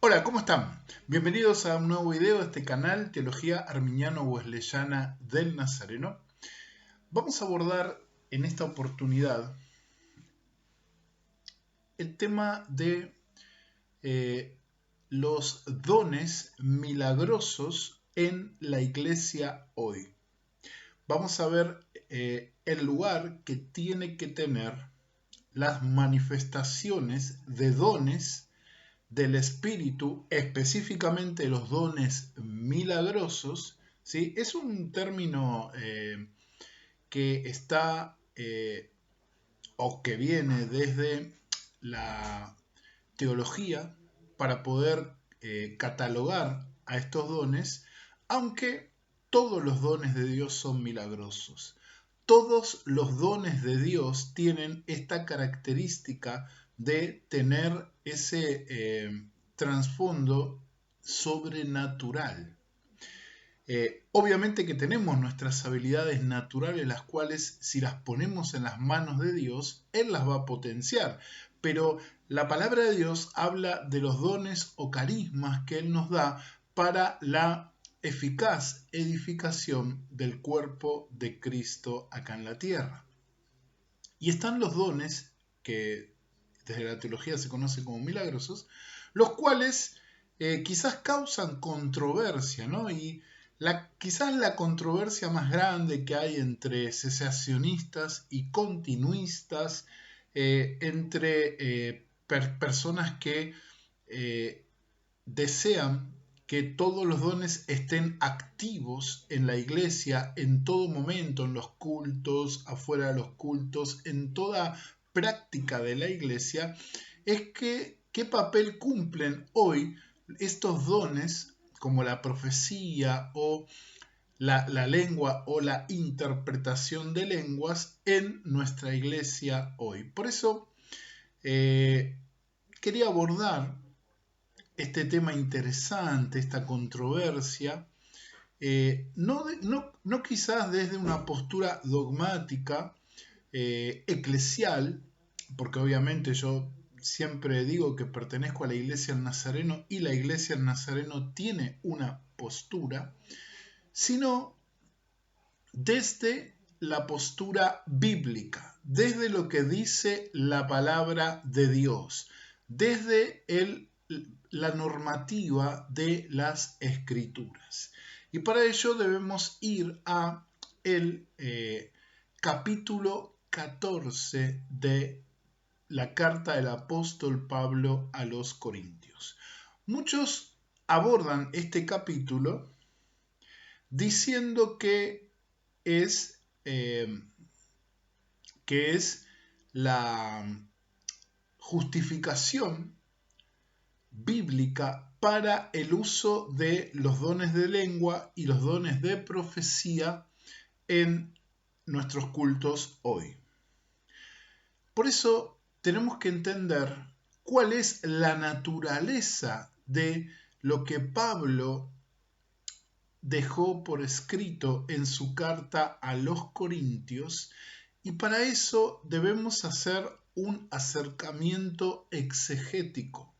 Hola, ¿cómo están? Bienvenidos a un nuevo video de este canal, Teología Arminiano-Wesleyana del Nazareno. Vamos a abordar en esta oportunidad el tema de los dones milagrosos en la iglesia hoy. Vamos a ver el lugar que tiene que tener las manifestaciones de dones del Espíritu, específicamente los dones milagrosos. ¿Sí? Es un término que está o que viene desde la teología para poder catalogar a estos dones, aunque todos los dones de Dios son milagrosos. Todos los dones de Dios tienen esta característica de tener ese trasfondo sobrenatural. Obviamente que tenemos nuestras habilidades naturales, las cuales si las ponemos en las manos de Dios, Él las va a potenciar. Pero la palabra de Dios habla de los dones o carismas que Él nos da para la eficaz edificación del cuerpo de Cristo acá en la tierra. Y están los dones que desde la teología se conocen como milagrosos, los cuales quizás causan controversia, ¿no? Y quizás la controversia más grande que hay entre cesacionistas y continuistas, entre personas que desean que todos los dones estén activos en la iglesia en todo momento, en los cultos, afuera de los cultos, en toda práctica de la iglesia, es que qué papel cumplen hoy estos dones como la profecía o la lengua o la interpretación de lenguas en nuestra iglesia hoy. Por eso quería abordar este tema interesante, esta controversia, no quizás desde una postura dogmática, eclesial, porque obviamente yo siempre digo que pertenezco a la Iglesia del Nazareno y la Iglesia del Nazareno tiene una postura, sino desde la postura bíblica, desde lo que dice la palabra de Dios, desde la normativa de las escrituras. Y para ello debemos ir a el capítulo 14 de la carta del apóstol Pablo a los Corintios. Muchos abordan este capítulo diciendo es, que es la justificación bíblica para el uso de los dones de lengua y los dones de profecía en nuestros cultos hoy. Por eso tenemos que entender cuál es la naturaleza de lo que Pablo dejó por escrito en su carta a los Corintios, y para eso debemos hacer un acercamiento exegético.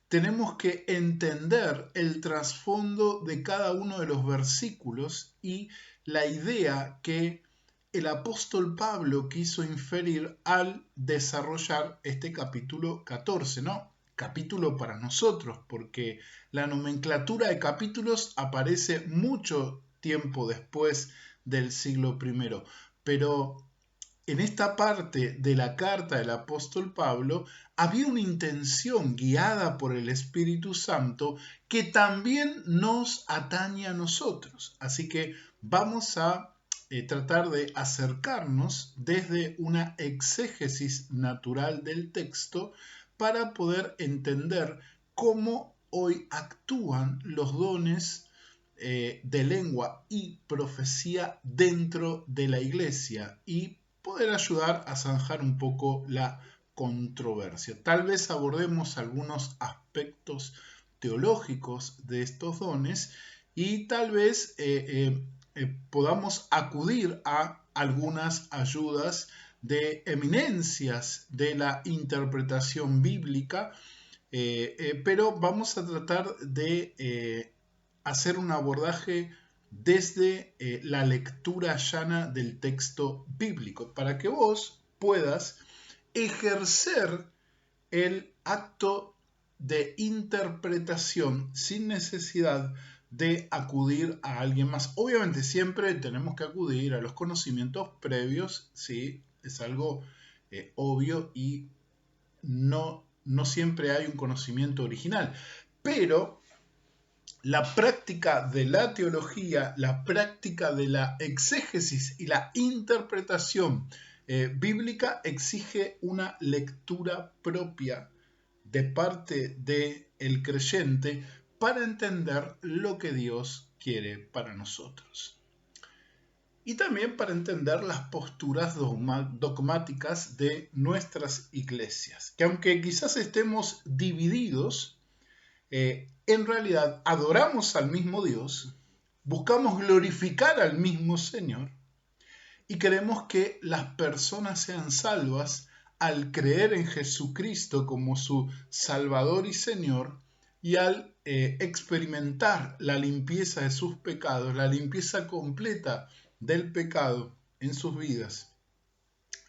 Tenemos que entender el trasfondo de cada uno de los versículos y la idea que el apóstol Pablo quiso inferir al desarrollar este capítulo 14, ¿no? Capítulo para nosotros, porque la nomenclatura de capítulos aparece mucho tiempo después del siglo I, pero en esta parte de la carta del apóstol Pablo había una intención guiada por el Espíritu Santo que también nos atañe a nosotros. Así que vamos a tratar de acercarnos desde una exégesis natural del texto para poder entender cómo hoy actúan los dones de lengua y profecía dentro de la iglesia y poder ayudar a zanjar un poco la controversia. Tal vez abordemos algunos aspectos teológicos de estos dones y tal vez podamos acudir a algunas ayudas de eminencias de la interpretación bíblica pero vamos a tratar de hacer un abordaje desde la lectura llana del texto bíblico, para que vos puedas ejercer el acto de interpretación sin necesidad de acudir a alguien más. Obviamente siempre tenemos que acudir a los conocimientos previos, ¿sí? Es algo obvio y no siempre hay un conocimiento original, pero la práctica de la teología, la práctica de la exégesis y la interpretación bíblica exige una lectura propia de parte del creyente para entender lo que Dios quiere para nosotros. Y también para entender las posturas dogmáticas de nuestras iglesias, que aunque quizás estemos divididos, en realidad adoramos al mismo Dios, buscamos glorificar al mismo Señor y queremos que las personas sean salvas al creer en Jesucristo como su Salvador y Señor y al experimentar la limpieza de sus pecados, la limpieza completa del pecado en sus vidas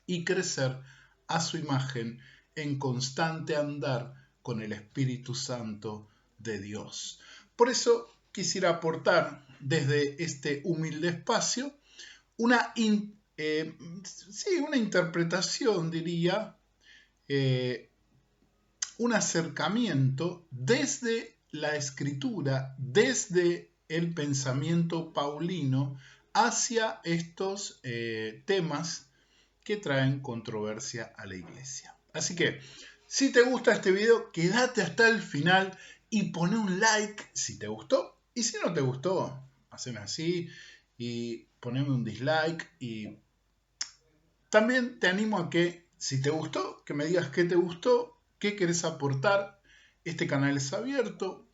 y crecer a su imagen en constante andar con el Espíritu Santo de Dios. Por eso quisiera aportar desde este humilde espacio una interpretación, diría, un acercamiento desde la escritura, desde el pensamiento paulino hacia estos temas que traen controversia a la iglesia. Así que, si te gusta este video, quédate hasta el final y pone un like si te gustó. Y si no te gustó, haceme así y poneme un dislike. Y también te animo a que, si te gustó, que me digas qué te gustó, qué querés aportar. Este canal es abierto.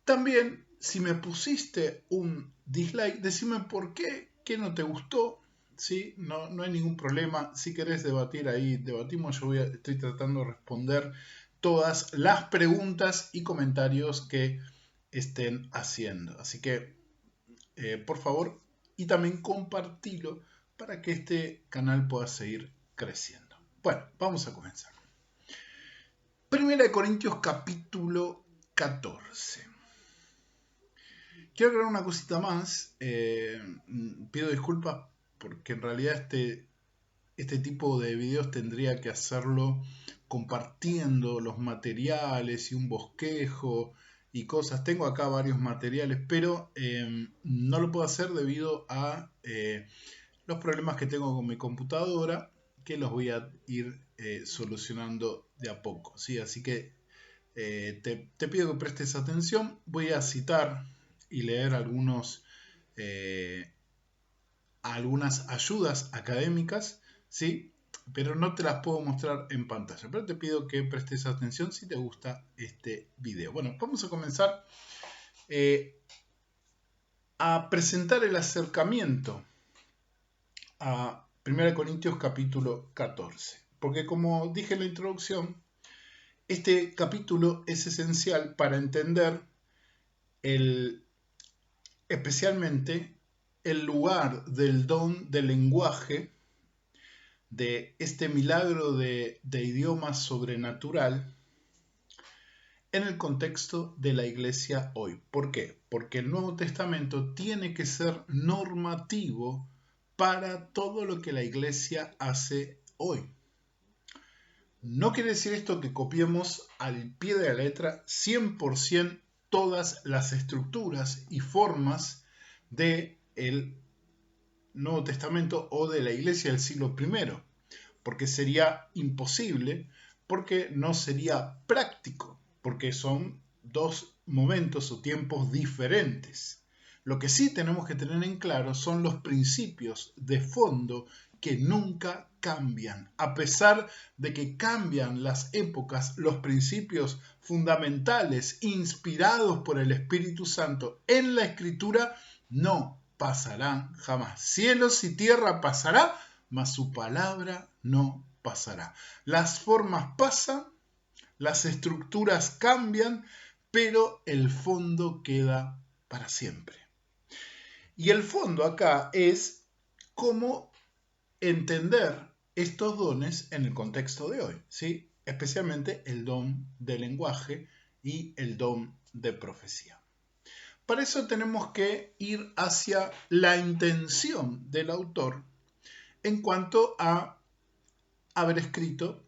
También, si me pusiste un dislike, decime por qué no te gustó. ¿Sí? No hay ningún problema. Si querés debatir ahí, debatimos. Yo estoy tratando de responder todas las preguntas y comentarios que estén haciendo. Así que, por favor, y también compartilo para que este canal pueda seguir creciendo. Bueno, vamos a comenzar. Primera de Corintios capítulo 14. Quiero aclarar una cosita más. Pido disculpas porque en realidad este tipo de videos tendría que hacerlo compartiendo los materiales y un bosquejo y cosas. Tengo acá varios materiales, pero no lo puedo hacer debido a los problemas que tengo con mi computadora, que los voy a ir solucionando de a poco, ¿sí? Así que te pido que prestes atención. Voy a citar y leer algunas ayudas académicas, ¿sí? Pero no te las puedo mostrar en pantalla. Pero te pido que prestes atención si te gusta este video. Bueno, vamos a comenzar a presentar el acercamiento a 1 Corintios capítulo 14. Porque como dije en la introducción, este capítulo es esencial para entender especialmente el lugar del don del lenguaje, de este milagro de idioma sobrenatural en el contexto de la iglesia hoy. ¿Por qué? Porque el Nuevo Testamento tiene que ser normativo para todo lo que la iglesia hace hoy. No quiere decir esto que copiemos al pie de la letra 100% todas las estructuras y formas del Nuevo Testamento o de la iglesia del siglo I, porque sería imposible, porque no sería práctico, porque son dos momentos o tiempos diferentes. Lo que sí tenemos que tener en claro son los principios de fondo que nunca cambian. A pesar de que cambian las épocas, los principios fundamentales inspirados por el Espíritu Santo en la Escritura no pasarán jamás. Cielos y tierra pasará, mas su palabra no pasará. Las formas pasan, las estructuras cambian, pero el fondo queda para siempre. Y el fondo acá es cómo entender estos dones en el contexto de hoy, ¿sí? Especialmente el don de lenguaje y el don de profecía. Para eso tenemos que ir hacia la intención del autor en cuanto a haber escrito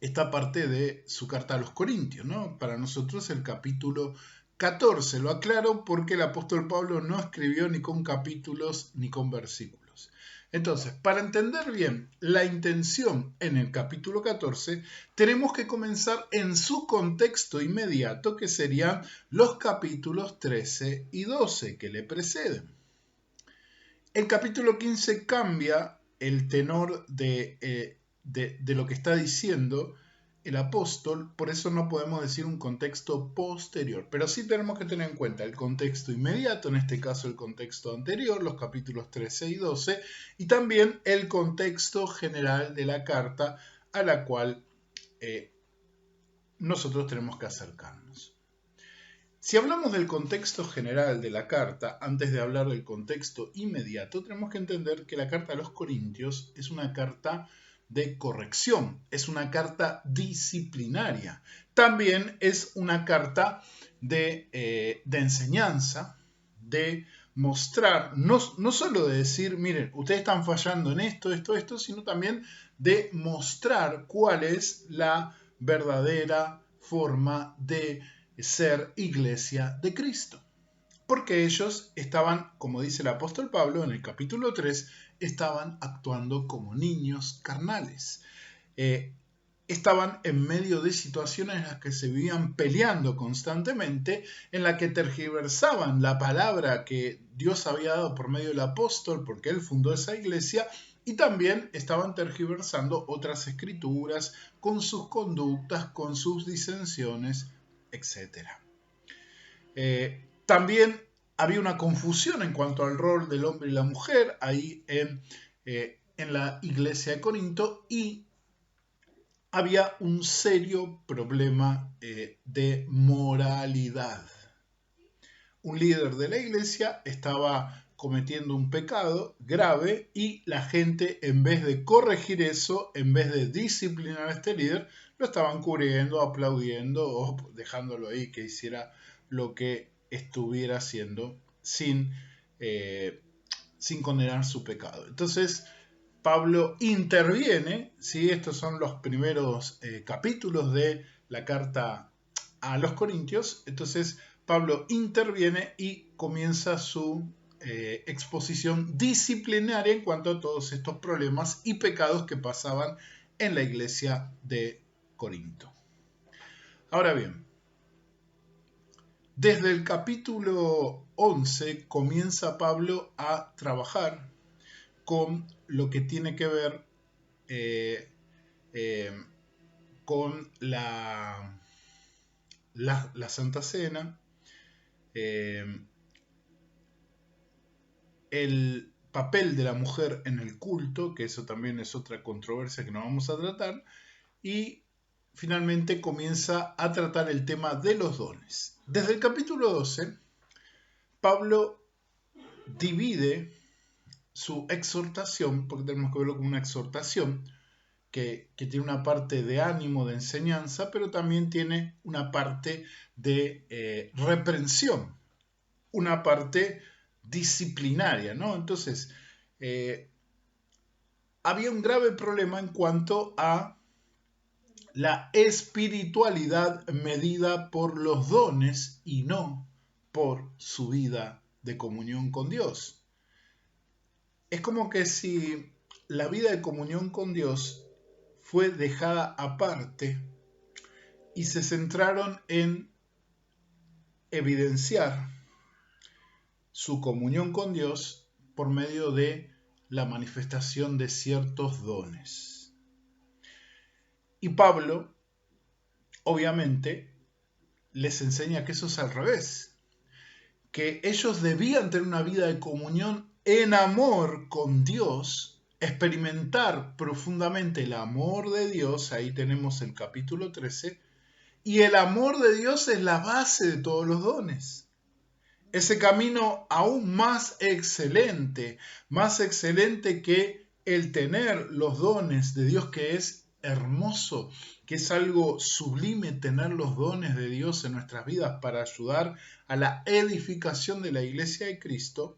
esta parte de su carta a los Corintios, ¿no? Para nosotros el capítulo 14, lo aclaro porque el apóstol Pablo no escribió ni con capítulos ni con versículos. Entonces, para entender bien la intención en el capítulo 14, tenemos que comenzar en su contexto inmediato, que serían los capítulos 13 y 12 que le preceden. El capítulo 15 cambia el tenor de lo que está diciendo el apóstol, por eso no podemos decir un contexto posterior, pero sí tenemos que tener en cuenta el contexto inmediato, en este caso el contexto anterior, los capítulos 13 y 12, y también el contexto general de la carta a la cual nosotros tenemos que acercarnos. Si hablamos del contexto general de la carta, antes de hablar del contexto inmediato, tenemos que entender que la carta a los Corintios es una carta de corrección, es una carta disciplinaria. También es una carta de enseñanza, de mostrar, no solo de decir, miren, ustedes están fallando en esto, sino también de mostrar cuál es la verdadera forma de ser iglesia de Cristo. Porque ellos estaban, como dice el apóstol Pablo en el capítulo 3, estaban actuando como niños carnales. Estaban en medio de situaciones en las que se vivían peleando constantemente, en la que tergiversaban la palabra que Dios había dado por medio del apóstol, porque él fundó esa iglesia, y también estaban tergiversando otras escrituras con sus conductas, con sus disensiones, etc. También había una confusión en cuanto al rol del hombre y la mujer ahí en la iglesia de Corinto, y había un serio problema de moralidad. Un líder de la iglesia estaba cometiendo un pecado grave y la gente, en vez de corregir eso, en vez de disciplinar a este líder, lo estaban cubriendo, aplaudiendo o dejándolo ahí que hiciera lo que estuviera haciendo sin condenar su pecado. Entonces Pablo interviene, ¿sí? Estos son los primeros capítulos de la carta a los Corintios. Entonces Pablo interviene y comienza su exposición disciplinaria en cuanto a todos estos problemas y pecados que pasaban en la iglesia de Corinto. Ahora bien, desde el capítulo 11 comienza Pablo a trabajar con lo que tiene que ver con la Santa Cena, el papel de la mujer en el culto, que eso también es otra controversia que no vamos a tratar, y finalmente comienza a tratar el tema de los dones. Desde el capítulo 12, Pablo divide su exhortación, porque tenemos que verlo como una exhortación, que tiene una parte de ánimo, de enseñanza, pero también tiene una parte de reprensión, una parte disciplinaria, ¿no? Entonces, había un grave problema en cuanto a la espiritualidad medida por los dones y no por su vida de comunión con Dios. Es como que si la vida de comunión con Dios fue dejada aparte y se centraron en evidenciar su comunión con Dios por medio de la manifestación de ciertos dones. Y Pablo, obviamente, les enseña que eso es al revés, que ellos debían tener una vida de comunión en amor con Dios, experimentar profundamente el amor de Dios, ahí tenemos el capítulo 13, Y el amor de Dios es la base de todos los dones. Ese camino aún más excelente que el tener los dones de Dios, que es hermoso, que es algo sublime tener los dones de Dios en nuestras vidas para ayudar a la edificación de la iglesia de Cristo.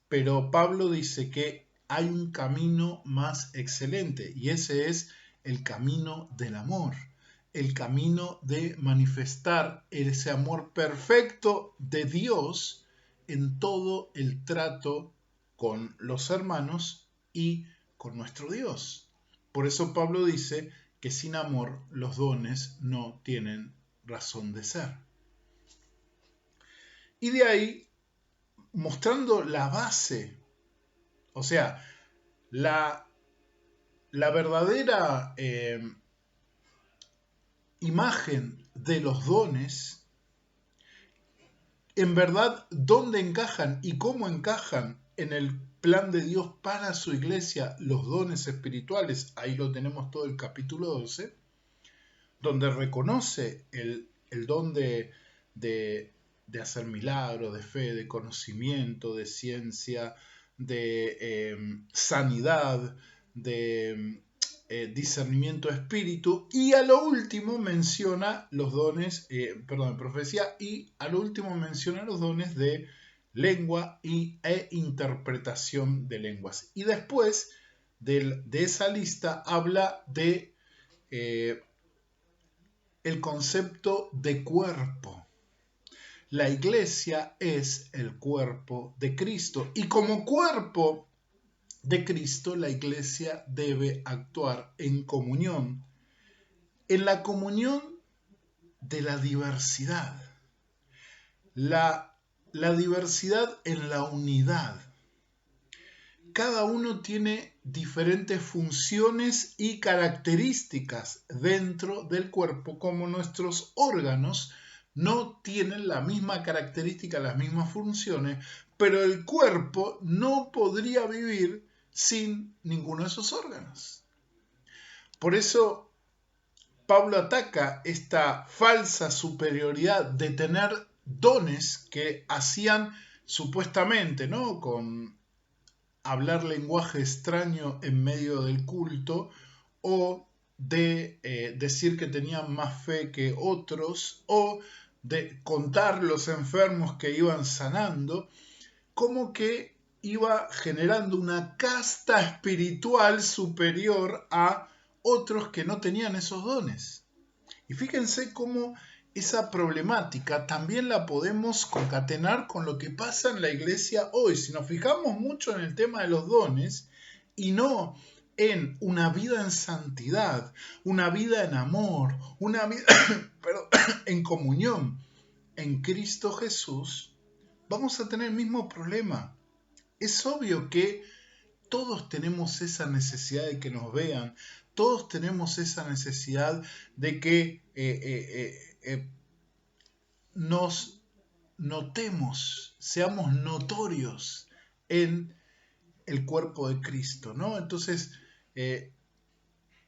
Pero Pablo dice que hay un camino más excelente y ese es el camino del amor, el camino de manifestar ese amor perfecto de Dios en todo el trato con los hermanos y con nuestro Dios. Por eso Pablo dice que sin amor los dones no tienen razón de ser. Y de ahí, mostrando la base, o sea, la verdadera imagen de los dones, en verdad, dónde encajan y cómo encajan en el plan de Dios para su iglesia los dones espirituales. Ahí lo tenemos todo el capítulo 12, donde reconoce el don de hacer milagros, de fe, de conocimiento, de ciencia, de sanidad, de discernimiento de espíritu, y a lo último menciona los dones, de profecía, y a lo último menciona los dones de lengua e interpretación de lenguas. Y después de esa lista habla de el concepto de cuerpo. La iglesia es el cuerpo de Cristo y como cuerpo de Cristo la iglesia debe actuar en comunión, en la comunión de la diversidad, la diversidad en la unidad. Cada uno tiene diferentes funciones y características dentro del cuerpo, como nuestros órganos no tienen la misma característica, las mismas funciones, pero el cuerpo no podría vivir sin ninguno de esos órganos. Por eso Pablo ataca esta falsa superioridad de tener dones que hacían supuestamente, ¿no?, con hablar lenguaje extraño en medio del culto, o de decir que tenían más fe que otros, o de contar los enfermos que iban sanando, como que iba generando una casta espiritual superior a otros que no tenían esos dones. Y fíjense cómo esa problemática también la podemos concatenar con lo que pasa en la iglesia hoy. Si nos fijamos mucho en el tema de los dones y no en una vida en santidad, una vida en amor, una vida en comunión en Cristo Jesús, vamos a tener el mismo problema. Es obvio que todos tenemos esa necesidad de que nos vean, todos tenemos esa necesidad de que nos notemos, seamos notorios en el cuerpo de Cristo, ¿no? Entonces,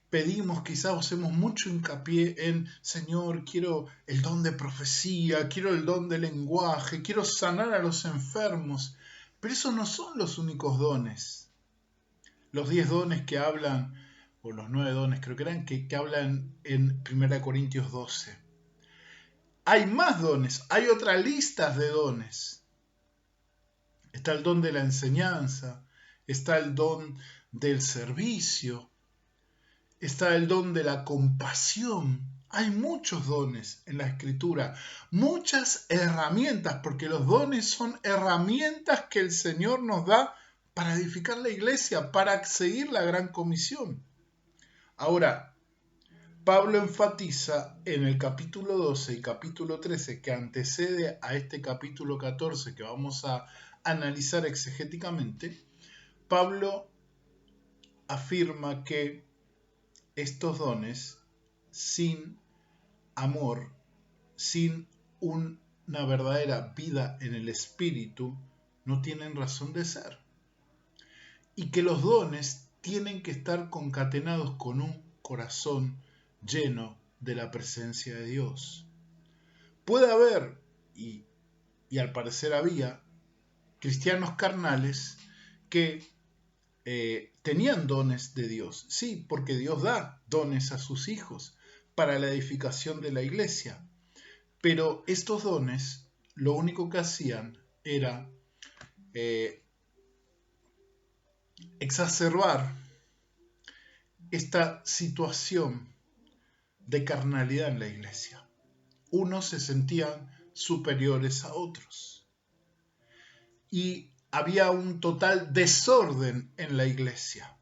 pedimos, quizás hacemos mucho hincapié en, Señor, quiero el don de profecía, quiero el don de lenguaje, quiero sanar a los enfermos, pero esos no son los únicos dones. Los 10 dones que hablan, o los 9 dones creo que eran, que hablan en 1 Corintios 12. Hay más dones, hay otras listas de dones. Está el don de la enseñanza, está el don del servicio, está el don de la compasión. Hay muchos dones en la Escritura, muchas herramientas, porque los dones son herramientas que el Señor nos da para edificar la iglesia, para seguir la gran comisión. Ahora, Pablo enfatiza en el capítulo 12 y capítulo 13, que antecede a este capítulo 14 que vamos a analizar exegéticamente. Pablo afirma que estos dones, sin amor, sin una verdadera vida en el espíritu, no tienen razón de ser. Y que los dones tienen que estar concatenados con un corazón lleno de la presencia de Dios. Puede haber, y al parecer había, cristianos carnales que tenían dones de Dios. Sí, porque Dios da dones a sus hijos para la edificación de la iglesia. Pero estos dones lo único que hacían era exacerbar esta situación de carnalidad en la iglesia. Unos se sentían superiores a otros. Y había un total desorden en la iglesia.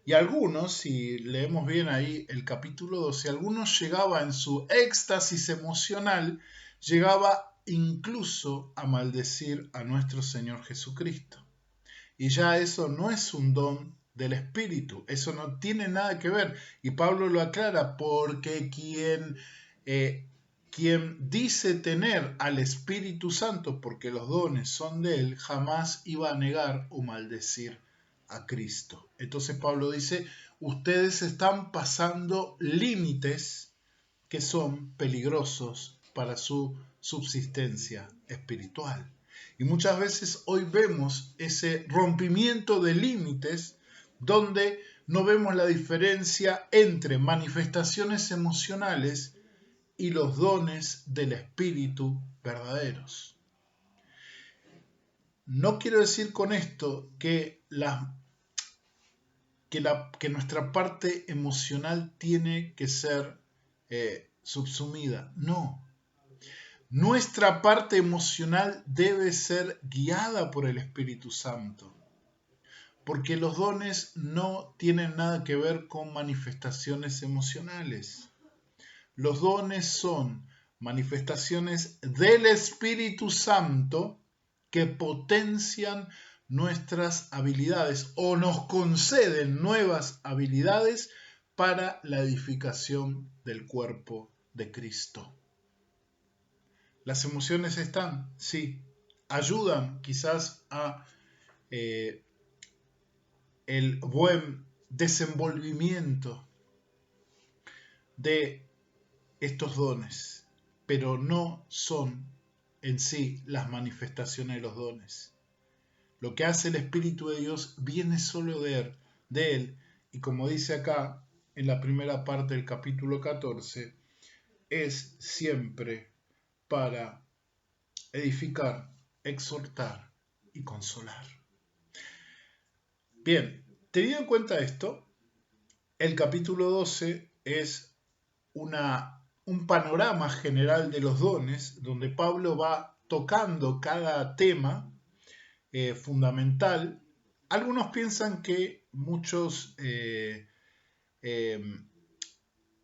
Y algunos, si leemos bien ahí el capítulo 12, algunos llegaba en su éxtasis emocional, llegaba incluso a maldecir a nuestro Señor Jesucristo. Y ya eso no es un don del Espíritu, eso no tiene nada que ver. Y Pablo lo aclara, porque quien dice tener al Espíritu Santo, porque los dones son de él, jamás iba a negar o maldecir a Cristo. Entonces Pablo dice, ustedes están pasando límites que son peligrosos para su subsistencia espiritual. Y muchas veces hoy vemos ese rompimiento de límites donde no vemos la diferencia entre manifestaciones emocionales y los dones del Espíritu verdaderos. No quiero decir con esto que nuestra parte emocional tiene que ser subsumida. No. Nuestra parte emocional debe ser guiada por el Espíritu Santo, porque los dones no tienen nada que ver con manifestaciones emocionales. Los dones son manifestaciones del Espíritu Santo que potencian nuestras habilidades o nos conceden nuevas habilidades para la edificación del cuerpo de Cristo. Las emociones están, sí, ayudan quizás a el buen desenvolvimiento de estos dones, pero no son en sí las manifestaciones de los dones. Lo que hace el Espíritu de Dios viene solo de él, y como dice acá en la primera parte del capítulo 14, es siempre para edificar, exhortar y consolar. Bien, teniendo en cuenta esto, el capítulo 12 es un panorama general de los dones, donde Pablo va tocando cada tema fundamental. Algunos piensan que muchos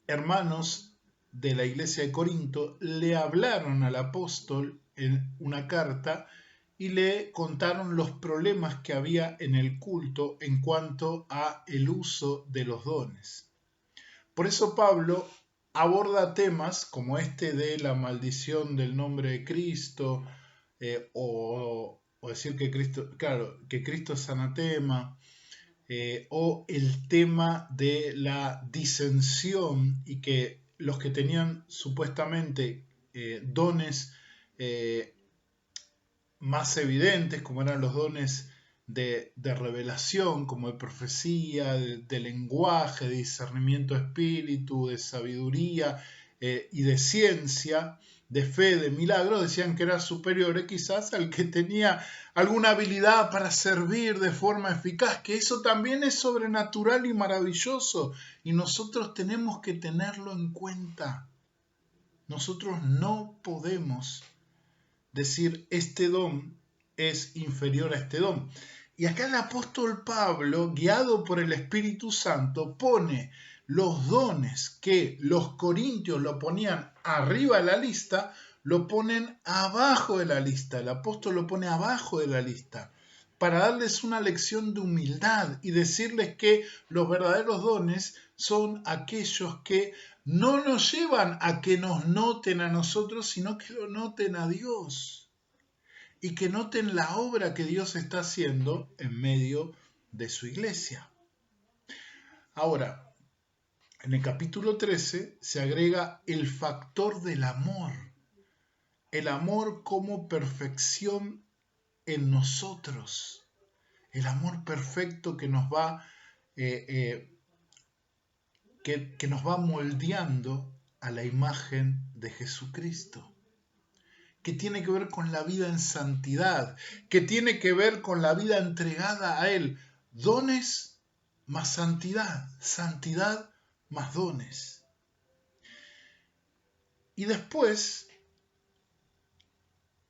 hermanos de la iglesia de Corinto le hablaron al apóstol en una carta y le contaron los problemas que había en el culto en cuanto a el uso de los dones. Por eso Pablo aborda temas como este de la maldición del nombre de Cristo, o decir que Cristo es anatema, o el tema de la disensión y que los que tenían supuestamente dones más evidentes, como eran los dones de revelación, como de profecía, de lenguaje, de discernimiento de espíritu, de sabiduría y de ciencia, de fe, de milagros, decían que era superior quizás al que tenía alguna habilidad para servir de forma eficaz, que eso también es sobrenatural y maravilloso, y nosotros tenemos que tenerlo en cuenta. Nosotros no podemos decir este don es inferior a este don. Y acá el apóstol Pablo, guiado por el Espíritu Santo, pone los dones que los corintios lo ponían arriba de la lista, lo ponen abajo de la lista. El apóstol lo pone abajo de la lista para darles una lección de humildad y decirles que los verdaderos dones son aquellos que no nos llevan a que nos noten a nosotros, sino que lo noten a Dios y que noten la obra que Dios está haciendo en medio de su iglesia. Ahora, En el capítulo 13 se agrega el factor del amor. El amor como perfección en nosotros. El amor perfecto que nos va, que nos va moldeando a la imagen de Jesucristo. Que tiene que ver con la vida en santidad, que tiene que ver con la vida entregada a Él. Dones más santidad, santidad más dones. Y después,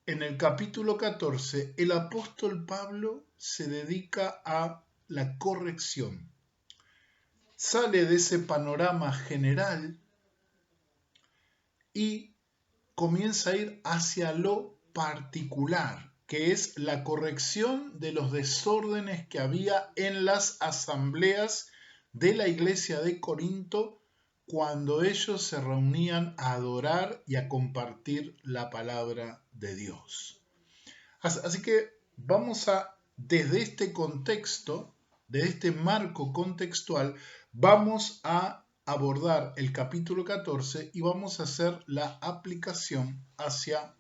en el capítulo 14, el apóstol Pablo se dedica a la corrección. Sale de ese panorama general y comienza a ir hacia lo particular, que es la corrección de los desórdenes que había en las asambleas de la iglesia de Corinto cuando ellos se reunían a adorar y a compartir la palabra de Dios. Así que vamos a, desde este contexto, desde este marco contextual, vamos a abordar el capítulo 14 y vamos a hacer la aplicación hacia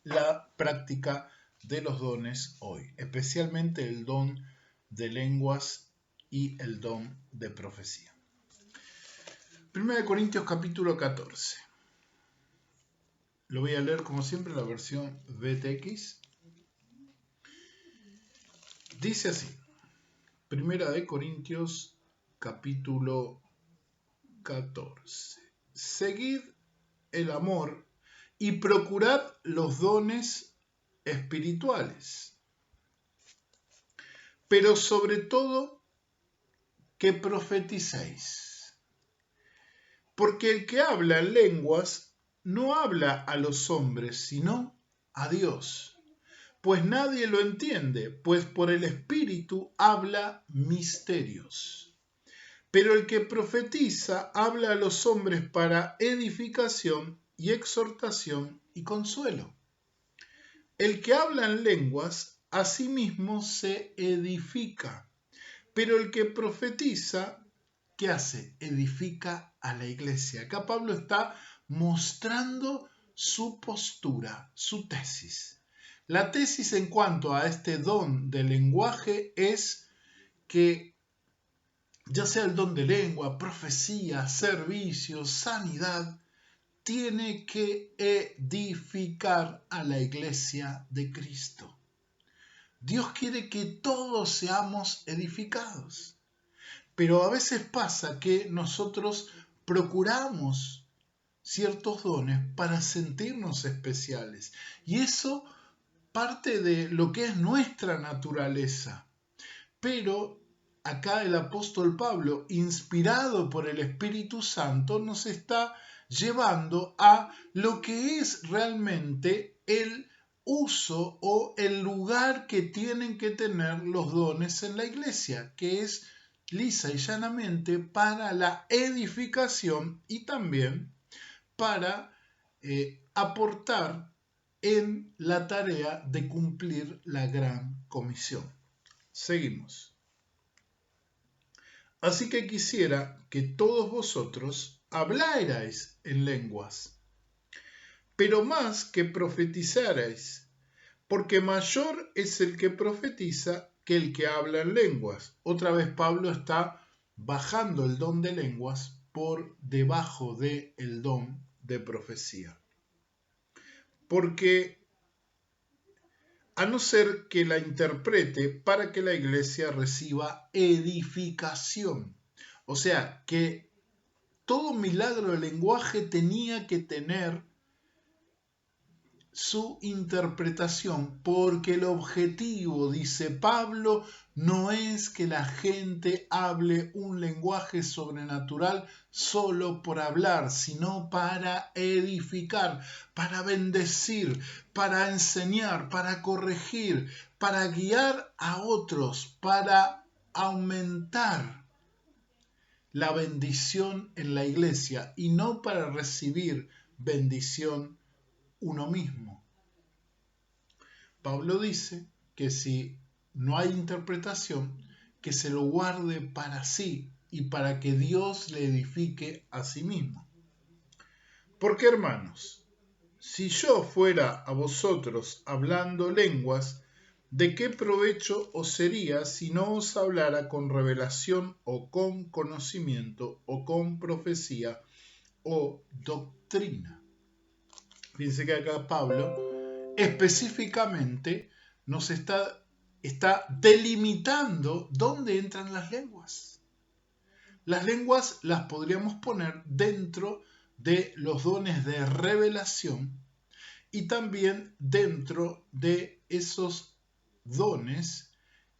la práctica de los dones hoy, especialmente el don de lenguas y el don de profecía. 1 Corintios capítulo 14. Lo voy a leer como siempre la versión VTX. Dice así, 1 Corintios capítulo 14. Seguid el amor y procurad los dones espirituales, pero sobre todo que profeticéis. Porque el que habla en lenguas no habla a los hombres, sino a Dios. Pues nadie lo entiende, pues por el Espíritu habla misterios. Pero el que profetiza habla a los hombres para edificación y exhortación y consuelo. El que habla en lenguas, a sí mismo se edifica. Pero el que profetiza, ¿qué hace? Edifica a la iglesia. Acá Pablo está mostrando su postura, su tesis. La tesis en cuanto a este don del lenguaje es que ya sea el don de lengua, profecía, servicio, sanidad, tiene que edificar a la iglesia de Cristo. Dios quiere que todos seamos edificados, pero a veces pasa que nosotros procuramos ciertos dones para sentirnos especiales y eso parte de lo que es nuestra naturaleza. Pero acá el apóstol Pablo, inspirado por el Espíritu Santo, nos está llevando a lo que es realmente el uso o el lugar que tienen que tener los dones en la iglesia, que es lisa y llanamente para la edificación y también para aportar en la tarea de cumplir la gran comisión. Seguimos. Así que quisiera que todos vosotros hablarais en lenguas, pero más que profetizarais, porque mayor es el que profetiza que el que habla en lenguas. Otra vez Pablo está bajando el don de lenguas por debajo del don de profecía. Porque a no ser que la interprete para que la iglesia reciba edificación. O sea, que todo milagro del lenguaje tenía que tener su interpretación, porque el objetivo, dice Pablo, no es que la gente hable un lenguaje sobrenatural solo por hablar, sino para edificar, para bendecir, para enseñar, para corregir, para guiar a otros, para aumentar la bendición en la iglesia y no para recibir bendición uno mismo. Pablo dice que si no hay interpretación, que se lo guarde para sí, y para que Dios le edifique a sí mismo. Porque, hermanos, si yo fuera a vosotros hablando lenguas, ¿de qué provecho os sería si no os hablara con revelación o con conocimiento o con profecía o doctrina? Fíjense que acá Pablo específicamente nos está delimitando dónde entran las lenguas. Las lenguas las podríamos poner dentro de los dones de revelación y también dentro de esos dones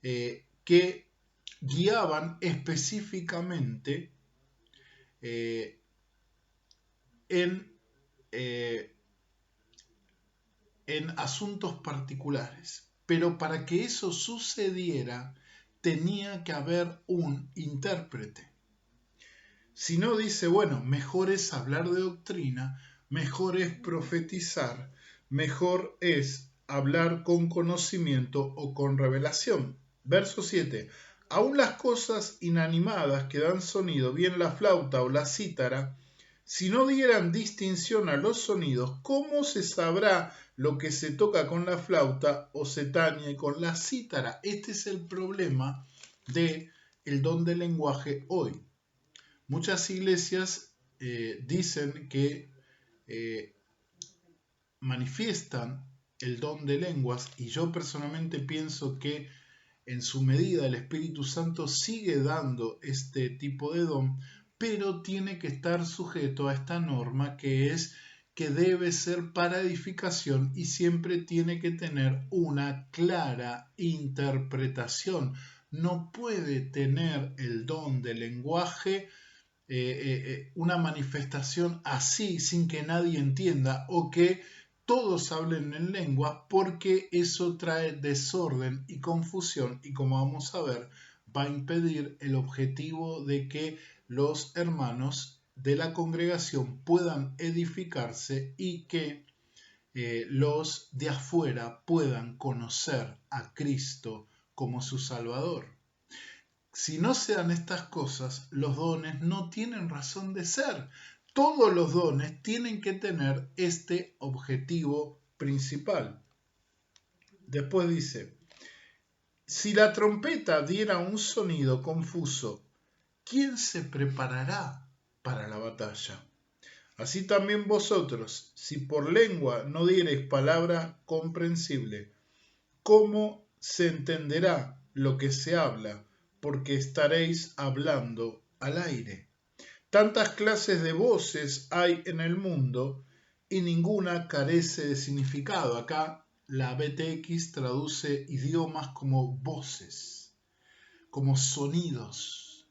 que guiaban específicamente en asuntos particulares. Pero para que eso sucediera, tenía que haber un intérprete. Si no, dice, bueno, mejor es hablar de doctrina, mejor es profetizar, mejor es hablar con conocimiento o con revelación. Verso 7. Aún las cosas inanimadas que dan sonido, bien la flauta o la cítara, si no dieran distinción a los sonidos, ¿cómo se sabrá lo que se toca con la flauta o se tañe con la cítara? Este es el problema del don del lenguaje hoy. Muchas iglesias dicen que manifiestan el don de lenguas y yo personalmente pienso que en su medida el Espíritu Santo sigue dando este tipo de don, pero tiene que estar sujeto a esta norma que es que debe ser para edificación y siempre tiene que tener una clara interpretación. No puede tener el don del lenguaje una manifestación así sin que nadie entienda o que todos hablen en lengua, porque eso trae desorden y confusión y, como vamos a ver, va a impedir el objetivo de que los hermanos de la congregación puedan edificarse y que los de afuera puedan conocer a Cristo como su Salvador. Si no se dan estas cosas, los dones no tienen razón de ser. Todos los dones tienen que tener este objetivo principal. Después dice, si la trompeta diera un sonido confuso, ¿quién se preparará para la batalla? Así también vosotros, si por lengua no diereis palabra comprensible, ¿cómo se entenderá lo que se habla? Porque estaréis hablando al aire. Tantas clases de voces hay en el mundo y ninguna carece de significado. Acá la BTX traduce idiomas como voces, como sonidos,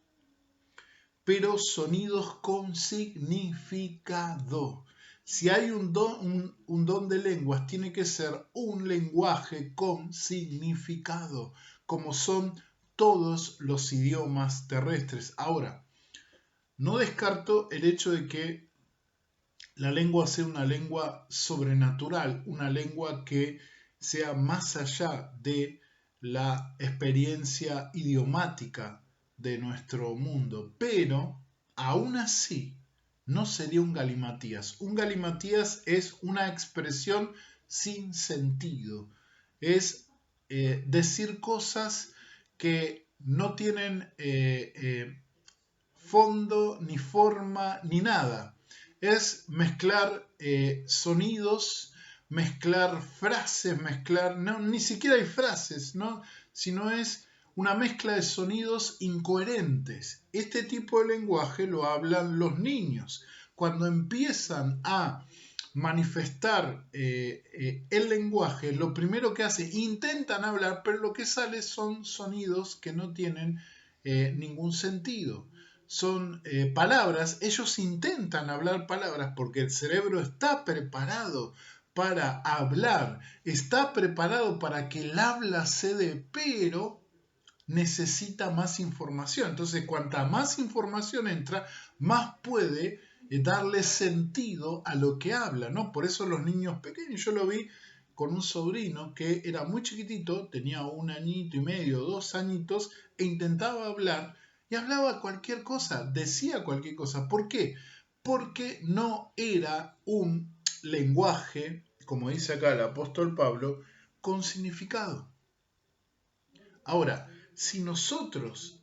pero sonidos con significado. Si hay un don de lenguas, tiene que ser un lenguaje con significado, como son todos los idiomas terrestres. Ahora, no descarto el hecho de que la lengua sea una lengua sobrenatural, una lengua que sea más allá de la experiencia idiomática de nuestro mundo, pero aún así no sería un galimatías. Un galimatías es una expresión sin sentido, es decir cosas que no tienen fondo, ni forma, ni nada. Es mezclar sonidos, mezclar frases, ni siquiera hay frases, ¿no? Sino es una mezcla de sonidos incoherentes. Este tipo de lenguaje lo hablan los niños. Cuando empiezan a manifestar el lenguaje, lo primero que hacen, intentan hablar, pero lo que sale son sonidos que no tienen ningún sentido. Son palabras, ellos intentan hablar palabras porque el cerebro está preparado para hablar, está preparado para que el habla se dé, pero necesita más información. Entonces, cuanta más información entra, más puede darle sentido a lo que habla, ¿no? Por eso los niños pequeños, yo lo vi con un sobrino que era muy chiquitito, tenía 1 añito y medio, 2 añitos, e intentaba hablar y hablaba cualquier cosa, decía cualquier cosa. ¿Por qué? Porque no era un lenguaje, como dice acá el apóstol Pablo, con significado. Ahora, si nosotros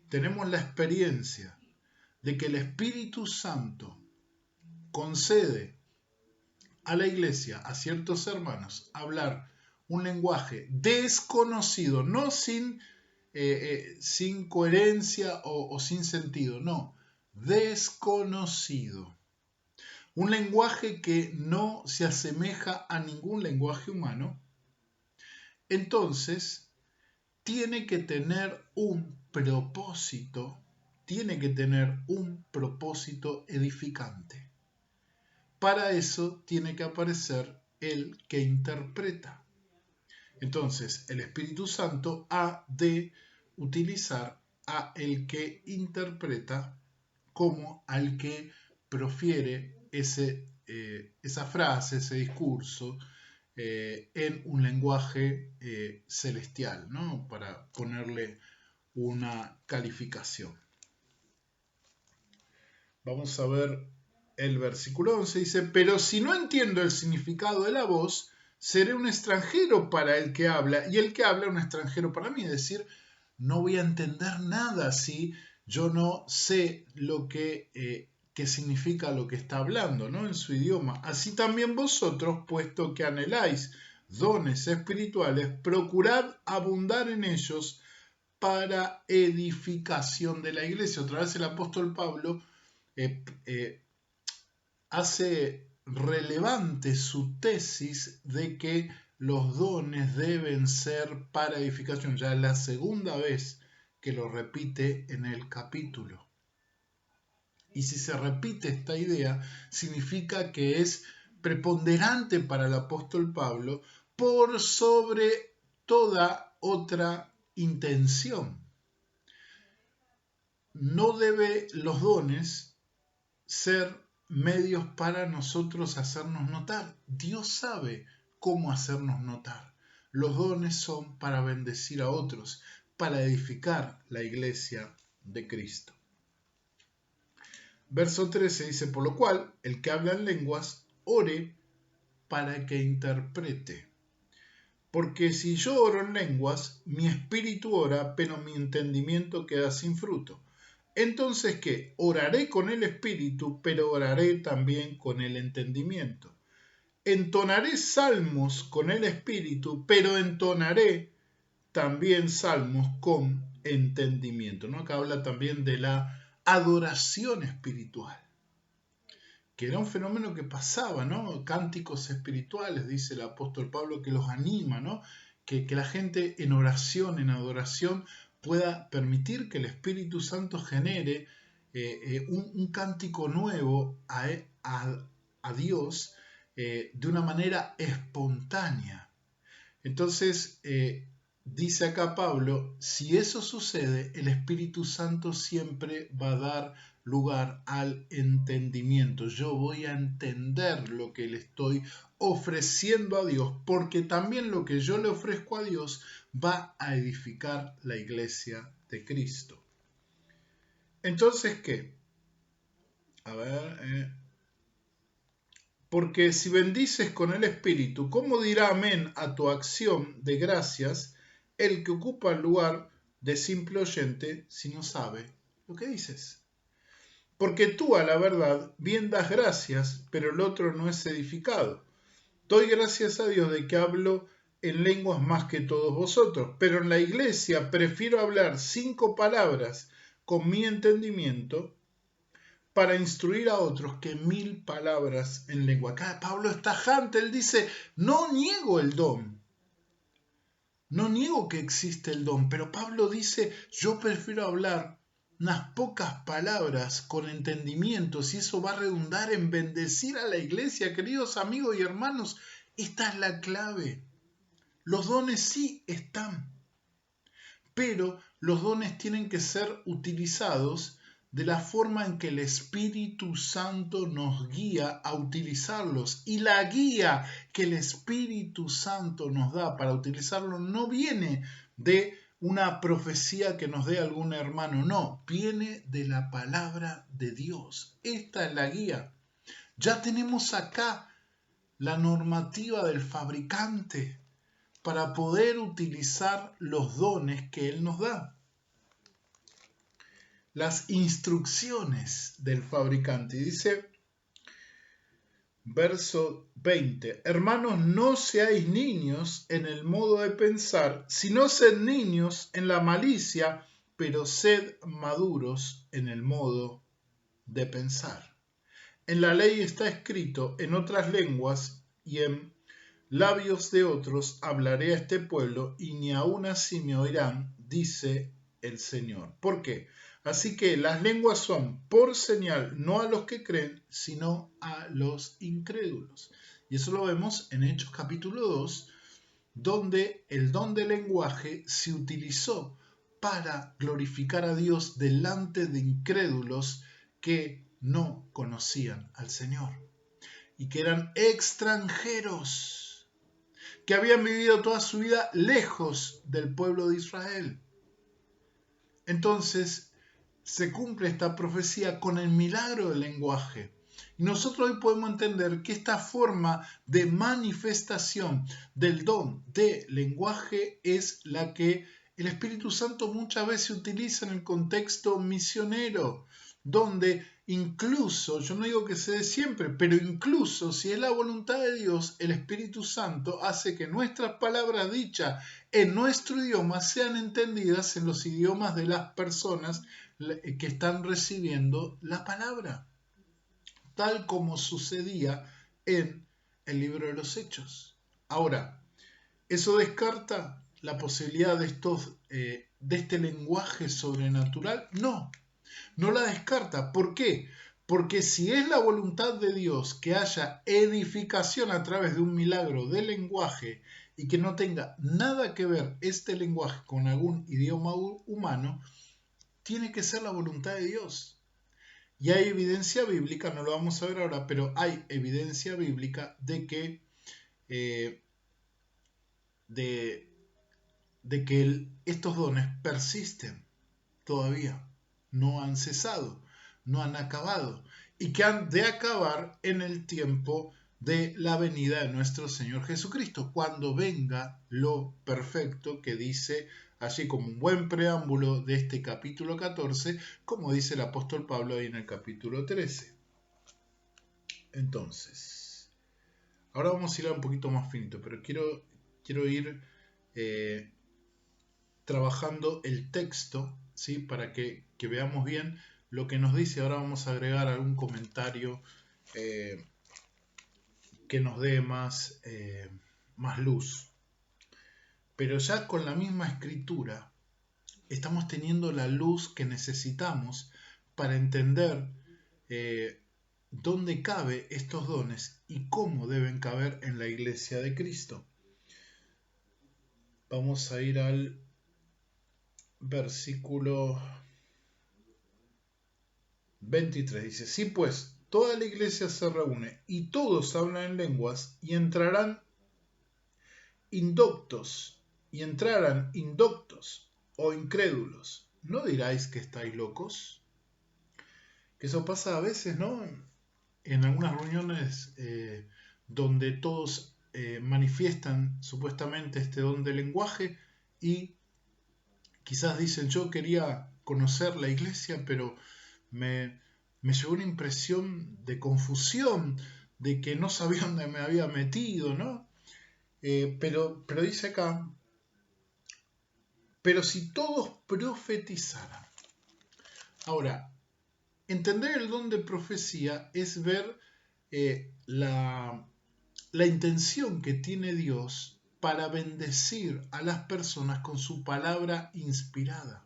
tenemos la experiencia de que el Espíritu Santo concede a la iglesia, a ciertos hermanos, hablar un lenguaje desconocido, no sin coherencia o sin sentido, no, desconocido. Un lenguaje que no se asemeja a ningún lenguaje humano, entonces tiene que tener un propósito, edificante. Para eso tiene que aparecer el que interpreta. Entonces, el Espíritu Santo ha de utilizar a el que interpreta como al que profiere esa frase, ese discurso, en un lenguaje celestial, ¿no? Para ponerle una calificación. Vamos a ver el versículo 11, dice, pero si no entiendo el significado de la voz, seré un extranjero para el que habla, y el que habla un extranjero para mí. Es decir, no voy a entender nada si yo no sé lo qué significa lo que está hablando, ¿no? En su idioma. Así también vosotros, puesto que anheláis dones espirituales, procurad abundar en ellos para edificación de la iglesia. Otra vez el apóstol Pablo hace relevante su tesis de que los dones deben ser para edificación. Ya es la segunda vez que lo repite en el capítulo. Y si se repite esta idea, significa que es preponderante para el apóstol Pablo por sobre toda otra intención. No debe los dones ser medios para nosotros hacernos notar. Dios sabe cómo hacernos notar. Los dones son para bendecir a otros, para edificar la iglesia de Cristo. Verso 13 dice, por lo cual, el que habla en lenguas, ore para que interprete. Porque si yo oro en lenguas, mi espíritu ora, pero mi entendimiento queda sin fruto. Entonces, ¿qué? Oraré con el espíritu, pero oraré también con el entendimiento. Entonaré salmos con el espíritu, pero entonaré también salmos con entendimiento, ¿no? Acá habla también de la adoración espiritual, que era un fenómeno que pasaba, ¿no? Cánticos espirituales, dice el apóstol Pablo, que los anima, ¿no? Que la gente en oración, en adoración, pueda permitir que el Espíritu Santo genere un cántico nuevo a Dios de una manera espontánea. Entonces, dice acá Pablo, si eso sucede, el Espíritu Santo siempre va a dar lugar al entendimiento. Yo voy a entender lo que le estoy ofreciendo a Dios, porque también lo que yo le ofrezco a Dios va a edificar la iglesia de Cristo. Entonces, ¿qué? A ver, porque si bendices con el Espíritu, ¿cómo dirá amén a tu acción de gracias el que ocupa el lugar de simple oyente si no sabe lo que dices? Porque tú a la verdad bien das gracias, pero el otro no es edificado. Doy gracias a Dios de que hablo en lenguas más que todos vosotros, pero en la iglesia prefiero hablar 5 palabras con mi entendimiento para instruir a otros que 1000 palabras en lengua. Acá Pablo es tajante, él dice, no niego el don, no niego que existe el don, pero Pablo dice, yo prefiero hablar unas pocas palabras con entendimiento, si eso va a redundar en bendecir a la iglesia, queridos amigos y hermanos, esta es la clave. Los dones sí están, pero los dones tienen que ser utilizados de la forma en que el Espíritu Santo nos guía a utilizarlos. Y la guía que el Espíritu Santo nos da para utilizarlos no viene de una profecía que nos dé algún hermano, no, viene de la palabra de Dios. Esta es la guía. Ya tenemos acá la normativa del fabricante para poder utilizar los dones que Él nos da. Las instrucciones del fabricante. Y dice, verso 20, hermanos, no seáis niños en el modo de pensar, sino sed niños en la malicia, pero sed maduros en el modo de pensar. En la ley está escrito, en otras lenguas y en labios de otros hablaré a este pueblo, y ni aun así me oirán, dice el Señor. ¿Por qué? Así que las lenguas son por señal, no a los que creen, sino a los incrédulos. Y eso lo vemos en Hechos capítulo 2, donde el don del lenguaje se utilizó para glorificar a Dios delante de incrédulos que no conocían al Señor y que eran extranjeros, que habían vivido toda su vida lejos del pueblo de Israel. Entonces se cumple esta profecía con el milagro del lenguaje. Y nosotros hoy podemos entender que esta forma de manifestación del don de lenguaje es la que el Espíritu Santo muchas veces utiliza en el contexto misionero, donde incluso, yo no digo que se dé siempre, pero incluso si es la voluntad de Dios, el Espíritu Santo hace que nuestras palabras dichas en nuestro idioma sean entendidas en los idiomas de las personas que están recibiendo la palabra, tal como sucedía en el libro de los Hechos. Ahora, ¿eso descarta la posibilidad de este lenguaje sobrenatural? No, no la descarta. ¿Por qué? Porque si es la voluntad de Dios que haya edificación a través de un milagro de lenguaje y que no tenga nada que ver este lenguaje con algún idioma humano, tiene que ser la voluntad de Dios. Y hay evidencia bíblica, no lo vamos a ver ahora, pero hay evidencia bíblica de que, estos dones persisten todavía, no han cesado, no han acabado, y que han de acabar en el tiempo de la venida de nuestro Señor Jesucristo, cuando venga lo perfecto que dice allí como un buen preámbulo de este capítulo 14, como dice el apóstol Pablo ahí en el capítulo 13. Entonces, ahora vamos a ir a un poquito más finito, pero quiero ir trabajando el texto, ¿sí? Para que veamos bien lo que nos dice. Ahora vamos a agregar algún comentario que nos dé más luz. Pero ya con la misma escritura estamos teniendo la luz que necesitamos para entender dónde cabe estos dones y cómo deben caber en la iglesia de Cristo. Vamos a ir al versículo 23. Dice, sí pues, toda la iglesia se reúne y todos hablan en lenguas y entrarán indoctos o incrédulos. ¿No diráis que estáis locos? Que eso pasa a veces, ¿no? En algunas reuniones donde todos manifiestan supuestamente este don de lenguaje y quizás dicen, yo quería conocer la iglesia, pero me llegó una impresión de confusión, de que no sabía dónde me había metido, ¿no? Pero dice acá, pero si todos profetizaran. Ahora, entender el don de profecía es ver la intención que tiene Dios para bendecir a las personas con su palabra inspirada.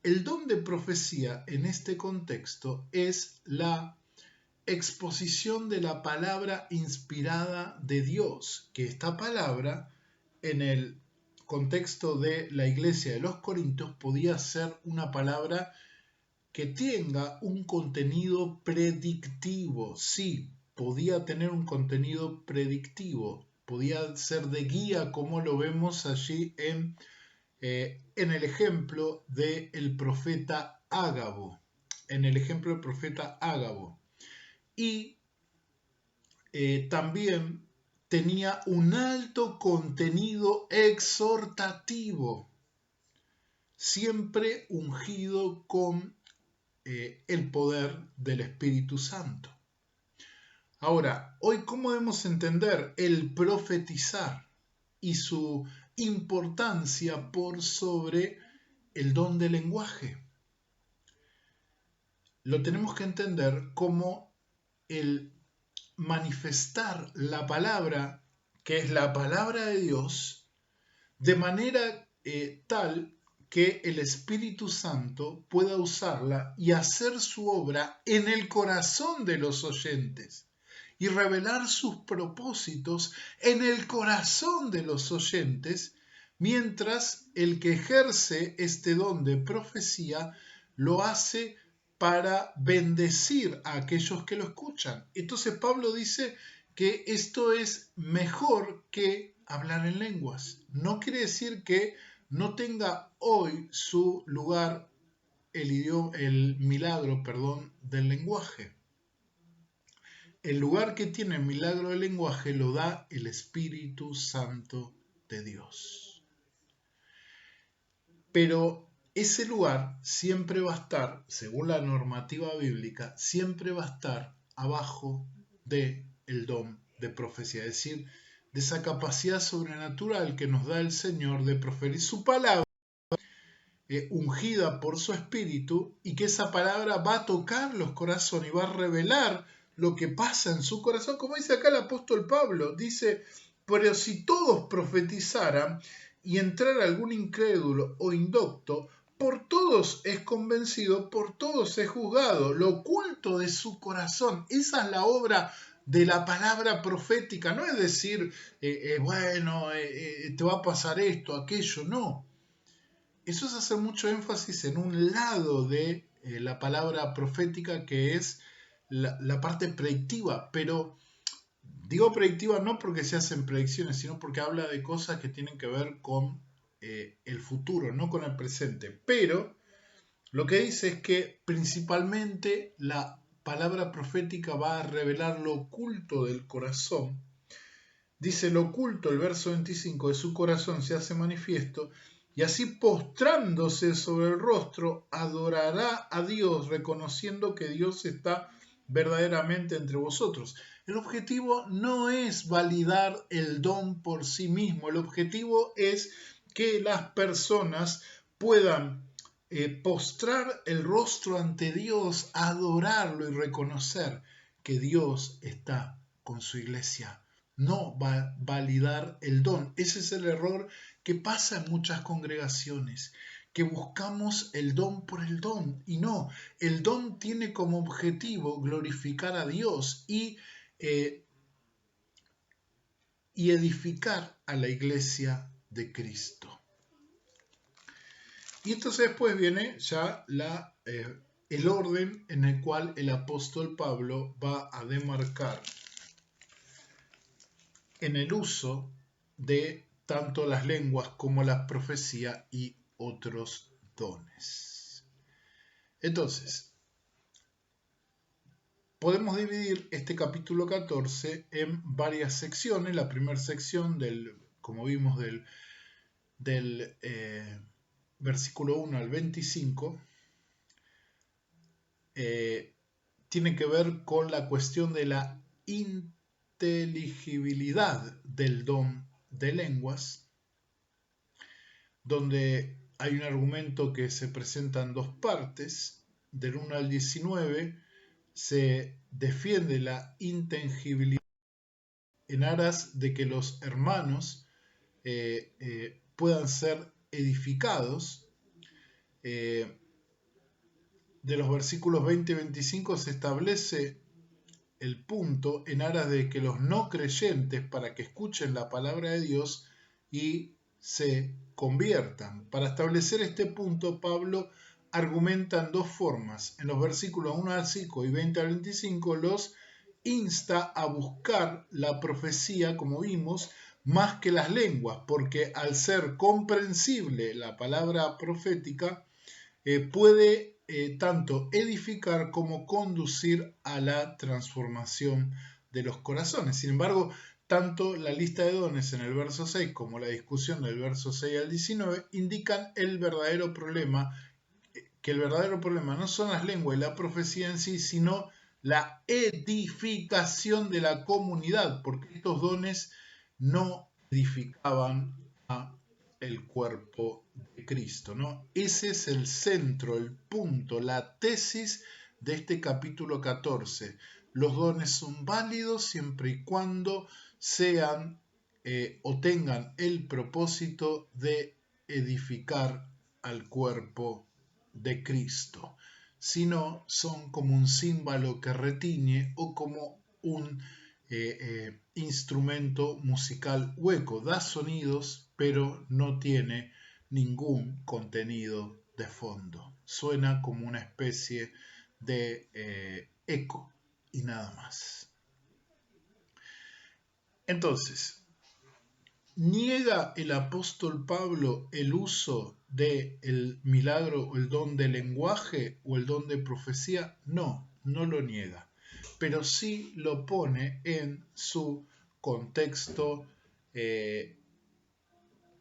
El don de profecía en este contexto es la exposición de la palabra inspirada de Dios, que esta palabra en el contexto de la iglesia de los Corintios podía ser una palabra que tenga un contenido predictivo. Sí, podía tener un contenido predictivo, podía ser de guía como lo vemos allí en en el ejemplo del profeta Ágabo. Y también tenía un alto contenido exhortativo, siempre ungido con el poder del Espíritu Santo. Ahora, hoy, ¿cómo debemos entender el profetizar y su importancia por sobre el don del lenguaje? Lo tenemos que entender como el manifestar la palabra, que es la palabra de Dios, de manera tal que el Espíritu Santo pueda usarla y hacer su obra en el corazón de los oyentes y revelar sus propósitos en el corazón de los oyentes, mientras el que ejerce este don de profecía lo hace para bendecir a aquellos que lo escuchan. Entonces Pablo dice que esto es mejor que hablar en lenguas. No quiere decir que no tenga hoy su lugar el milagro, del lenguaje. El lugar que tiene el milagro del lenguaje lo da el Espíritu Santo de Dios. Pero ese lugar siempre va a estar, según la normativa bíblica, siempre va a estar abajo del don de profecía, es decir, de esa capacidad sobrenatural que nos da el Señor de proferir su palabra, ungida por su Espíritu, y que esa palabra va a tocar los corazones y va a revelar lo que pasa en su corazón, como dice acá el apóstol Pablo, dice, pero si todos profetizaran y entrara algún incrédulo o indocto, por todos es convencido, por todos es juzgado, lo oculto de su corazón. Esa es la obra de la palabra profética, no es decir, te va a pasar esto, aquello, no. Eso es hacer mucho énfasis en un lado de la palabra profética, que es la parte predictiva, pero digo predictiva no porque se hacen predicciones, sino porque habla de cosas que tienen que ver con el futuro, no con el presente. Pero lo que dice es que principalmente la palabra profética va a revelar lo oculto del corazón. Dice lo oculto, el verso 25, de su corazón se hace manifiesto, y así postrándose sobre el rostro, adorará a Dios, reconociendo que Dios está verdaderamente entre vosotros. El objetivo no es validar el don por sí mismo, el objetivo es que las personas puedan postrar el rostro ante Dios, adorarlo y reconocer que Dios está con su iglesia. No va a validar el don. Ese es el error que pasa en muchas congregaciones, que buscamos el don por el don, y no, el don tiene como objetivo glorificar a Dios y edificar a la iglesia de Cristo. Y entonces después viene ya el orden en el cual el apóstol Pablo va a demarcar en el uso de tanto las lenguas como la profecía y otros dones. Entonces, podemos dividir este capítulo 14 en varias secciones. La primera sección, como vimos, del versículo 1 al 25, tiene que ver con la cuestión de la inteligibilidad del don de lenguas, donde hay un argumento que se presenta en dos partes. Del 1 al 19 se defiende la inteligibilidad en aras de que los hermanos puedan ser edificados. De los versículos 20 y 25 se establece el punto en aras de que los no creyentes, para que escuchen la palabra de Dios y se conviertan. Para establecer este punto, Pablo argumenta en dos formas. En los versículos 1 al 5 y 20 al 25 los insta a buscar la profecía, como vimos, más que las lenguas, porque al ser comprensible la palabra profética, puede tanto edificar como conducir a la transformación de los corazones. Sin embargo, tanto la lista de dones en el verso 6 como la discusión del verso 6 al 19 indican el verdadero problema, que el verdadero problema no son las lenguas y la profecía en sí, sino la edificación de la comunidad, porque estos dones no edificaban a el cuerpo de Cristo, ¿no? Ese es el centro, el punto, la tesis de este capítulo 14. Los dones son válidos siempre y cuando sean o tengan el propósito de edificar al cuerpo de Cristo. Si no, son como un címbalo que retiñe o como un instrumento musical hueco. Da sonidos, pero no tiene ningún contenido de fondo. Suena como una especie de eco y nada más. Entonces, ¿niega el apóstol Pablo el uso del milagro o el don de lenguaje o el don de profecía? No, no lo niega, pero sí lo pone en su contexto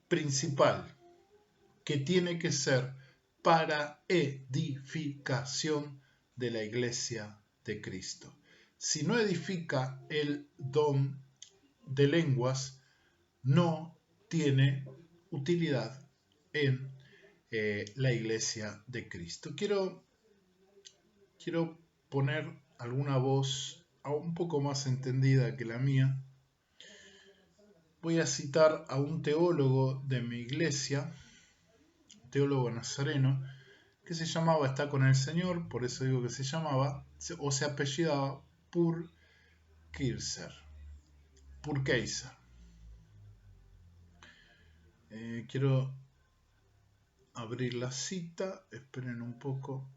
principal, que tiene que ser para edificación de la iglesia de Cristo. Si no edifica el don de lenguas, no tiene utilidad en la iglesia de Cristo. Quiero poner alguna voz un poco más entendida que la mía. Voy a citar a un teólogo de mi iglesia, teólogo nazareno, que se llamaba, está con el Señor, por eso digo que se llamaba, o se apellidaba Purkeiser. Quiero abrir la cita, esperen un poco.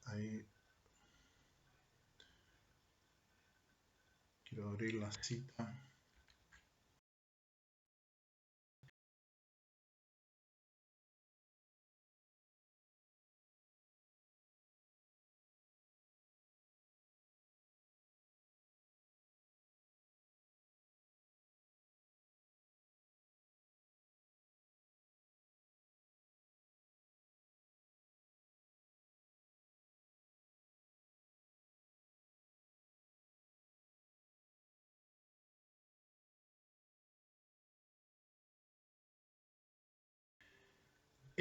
Ahí. Quiero abrir la cita.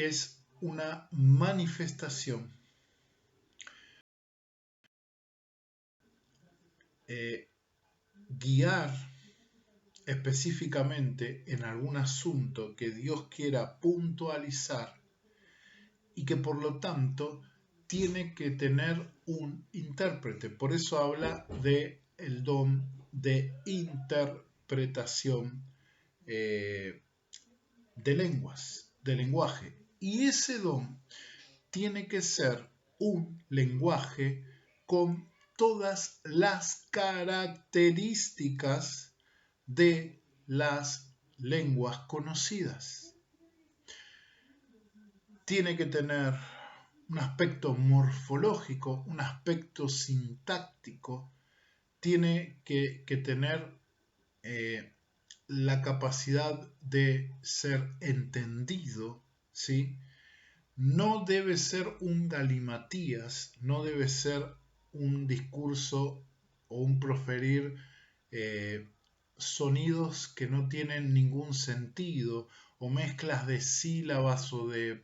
Es una manifestación guiar específicamente en algún asunto que Dios quiera puntualizar y que por lo tanto tiene que tener un intérprete. Por eso habla de el don de interpretación de lenguas, de lenguaje. Y ese don tiene que ser un lenguaje con todas las características de las lenguas conocidas. Tiene que tener un aspecto morfológico, un aspecto sintáctico, tiene que tener la capacidad de ser entendido, ¿sí? No debe ser un galimatías, no debe ser un discurso o un proferir sonidos que no tienen ningún sentido, o mezclas de sílabas o de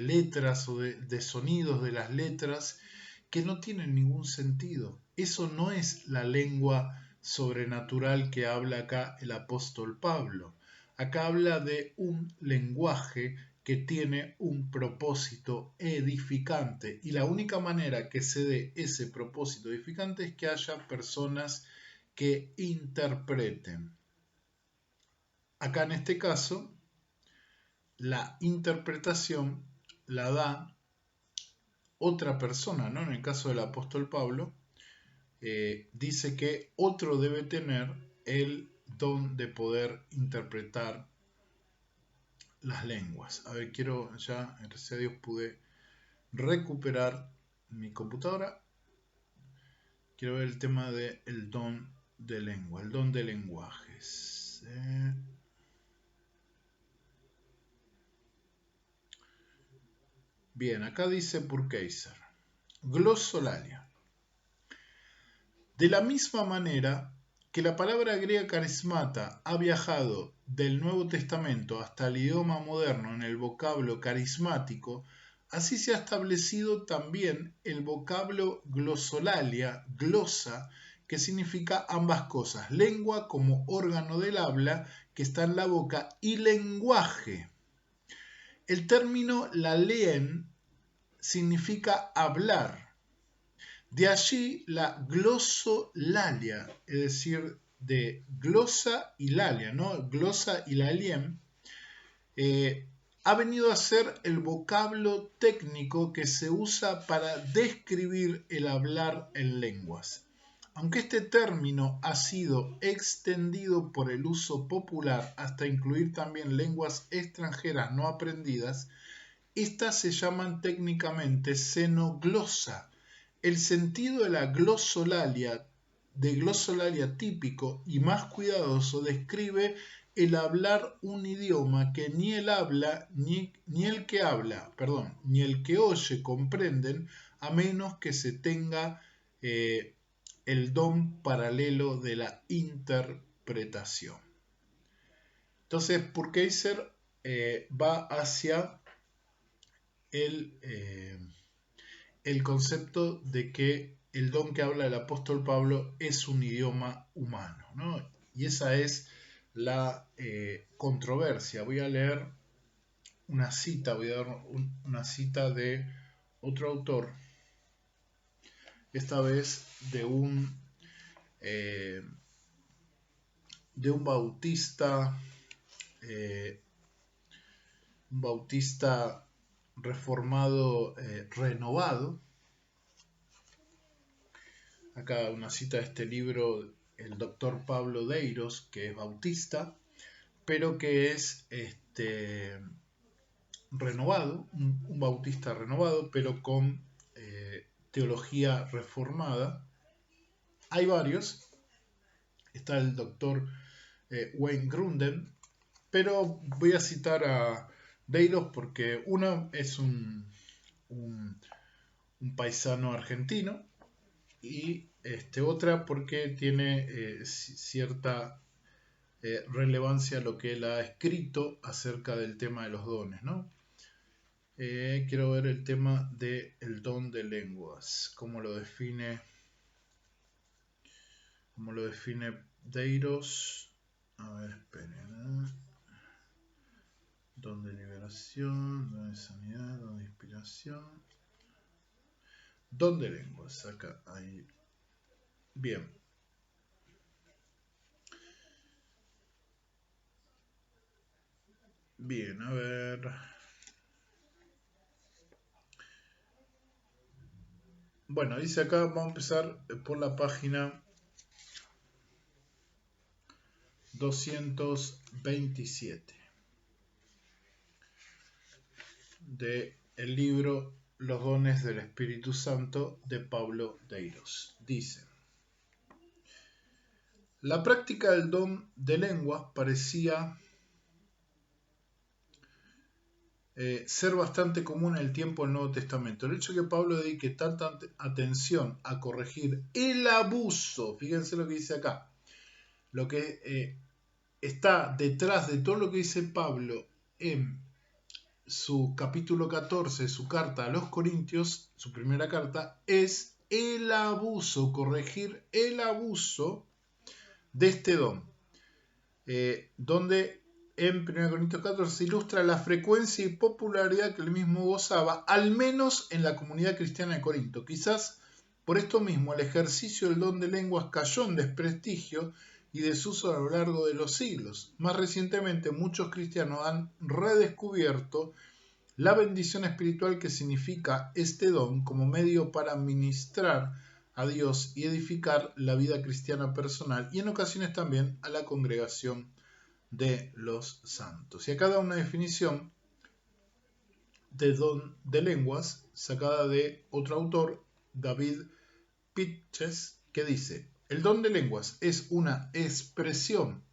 letras o de sonidos de las letras que no tienen ningún sentido. Eso no es la lengua sobrenatural que habla acá el apóstol Pablo. Acá habla de un lenguaje que tiene un propósito edificante, y la única manera que se dé ese propósito edificante es que haya personas que interpreten. Acá en este caso, la interpretación la da otra persona, ¿no? En el caso del apóstol Pablo, dice que otro debe tener el don de poder interpretar las lenguas. A ver, gracias a Dios pude recuperar mi computadora. Quiero ver el tema del don de lengua, el don de lenguajes. Bien, acá dice Purkeiser, glosolalia. De la misma manera que la palabra griega carismata ha viajado del Nuevo Testamento hasta el idioma moderno en el vocablo carismático, así se ha establecido también el vocablo glosolalia, glosa, que significa ambas cosas, lengua como órgano del habla que está en la boca y lenguaje. El término lalien significa hablar. De allí la glosolalia, es decir, de glosa y lalia, ¿no? Glosa y lalien, ha venido a ser el vocablo técnico que se usa para describir el hablar en lenguas. Aunque este término ha sido extendido por el uso popular hasta incluir también lenguas extranjeras no aprendidas, estas se llaman técnicamente xenoglosa. El sentido de la glosolalia típico y más cuidadoso describe el hablar un idioma que ni el que oye comprenden, a menos que se tenga el don paralelo de la interpretación. Entonces, Purkeiser va hacia el concepto de que el don que habla el apóstol Pablo es un idioma humano, ¿no? Y esa es la controversia. Voy a leer una cita, una cita de otro autor, esta vez de un bautista reformado renovado. Acá una cita de este libro, el doctor Pablo Deiros, que es bautista, pero que es renovado, un bautista renovado, pero con teología reformada. Hay varios. Está el doctor Wayne Grudem, pero voy a citar a Deiros porque uno es un paisano argentino y otra porque tiene cierta relevancia lo que él ha escrito acerca del tema de los dones, ¿no? Quiero ver el tema del don de lenguas, cómo lo define Deiros. A ver, esperen. Don de liberación, don de sanidad, don de inspiración. Don de lenguas, acá, ahí. Bien. Bien, a ver. Bueno, dice acá, vamos a empezar por la página 227 del libro Los dones del Espíritu Santo de Pablo Deiros. Dice: la práctica del don de lenguas parecía ser bastante común en el tiempo del Nuevo Testamento. El hecho de que Pablo dedique tanta atención a corregir el abuso, fíjense lo que dice acá, lo que está detrás de todo lo que dice Pablo en su capítulo 14, su carta a los Corintios, su primera carta, es el abuso, corregir el abuso de este don, donde en 1 Corintios 14 se ilustra la frecuencia y popularidad que él mismo gozaba, al menos en la comunidad cristiana de Corinto. Quizás por esto mismo el ejercicio del don de lenguas cayó en desprestigio y desuso a lo largo de los siglos. Más recientemente, muchos cristianos han redescubierto la bendición espiritual que significa este don como medio para ministrar a Dios y edificar la vida cristiana personal y en ocasiones también a la congregación de los santos. Y acá da una definición de don de lenguas sacada de otro autor, David Pitches, que dice: el don de lenguas es una expresión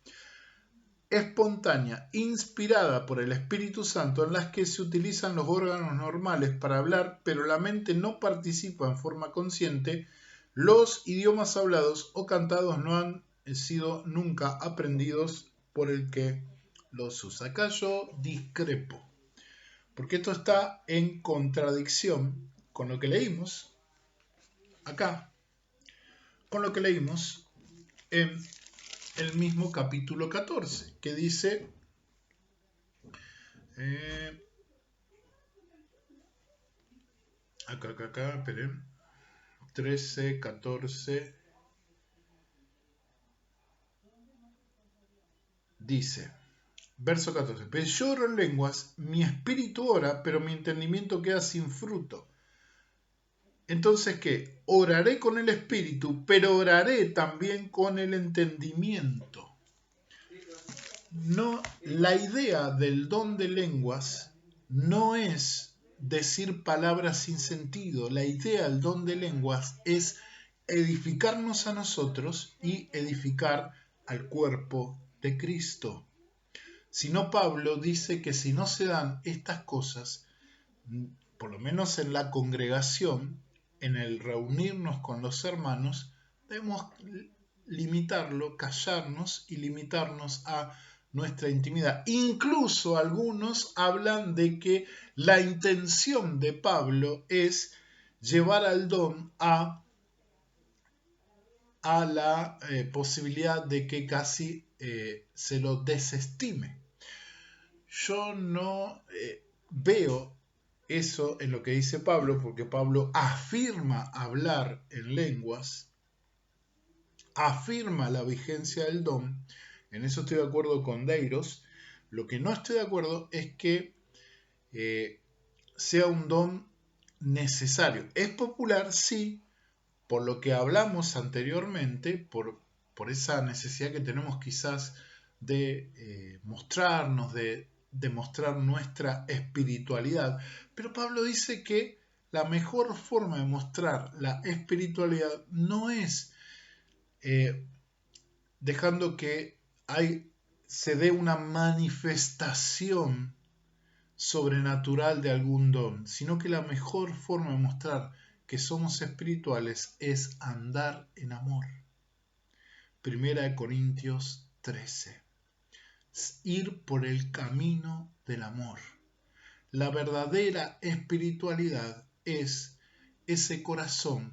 espontánea, inspirada por el Espíritu Santo, en las que se utilizan los órganos normales para hablar, pero la mente no participa en forma consciente. Los idiomas hablados o cantados no han sido nunca aprendidos por el que los usa. Acá yo discrepo, porque esto está en contradicción con lo que leímos acá, con lo que leímos en el mismo capítulo 14, que dice, esperen, 13, 14, dice, verso 14, pero yo oro en lenguas, mi espíritu ora, pero mi entendimiento queda sin fruto. Entonces, ¿qué? Oraré con el espíritu, pero oraré también con el entendimiento. No, la idea del don de lenguas no es decir palabras sin sentido. La idea del don de lenguas es edificarnos a nosotros y edificar al cuerpo de Cristo. Si no, Pablo dice que si no se dan estas cosas, por lo menos en la congregación, en el reunirnos con los hermanos, debemos limitarlo, callarnos y limitarnos a nuestra intimidad. Incluso algunos hablan de que la intención de Pablo es llevar al don a la posibilidad de que casi se lo desestime. Yo no veo eso en lo que dice Pablo, porque Pablo afirma hablar en lenguas, afirma la vigencia del don. En eso estoy de acuerdo con Deiros. Lo que no estoy de acuerdo es que sea un don necesario. Es popular, sí, por lo que hablamos anteriormente, por esa necesidad que tenemos quizás de mostrarnos, de demostrar nuestra espiritualidad. Pero Pablo dice que la mejor forma de mostrar la espiritualidad no es dejando que se dé una manifestación sobrenatural de algún don, sino que la mejor forma de mostrar que somos espirituales es andar en amor. Primera de Corintios 13. Ir por el camino del amor. La verdadera espiritualidad es ese corazón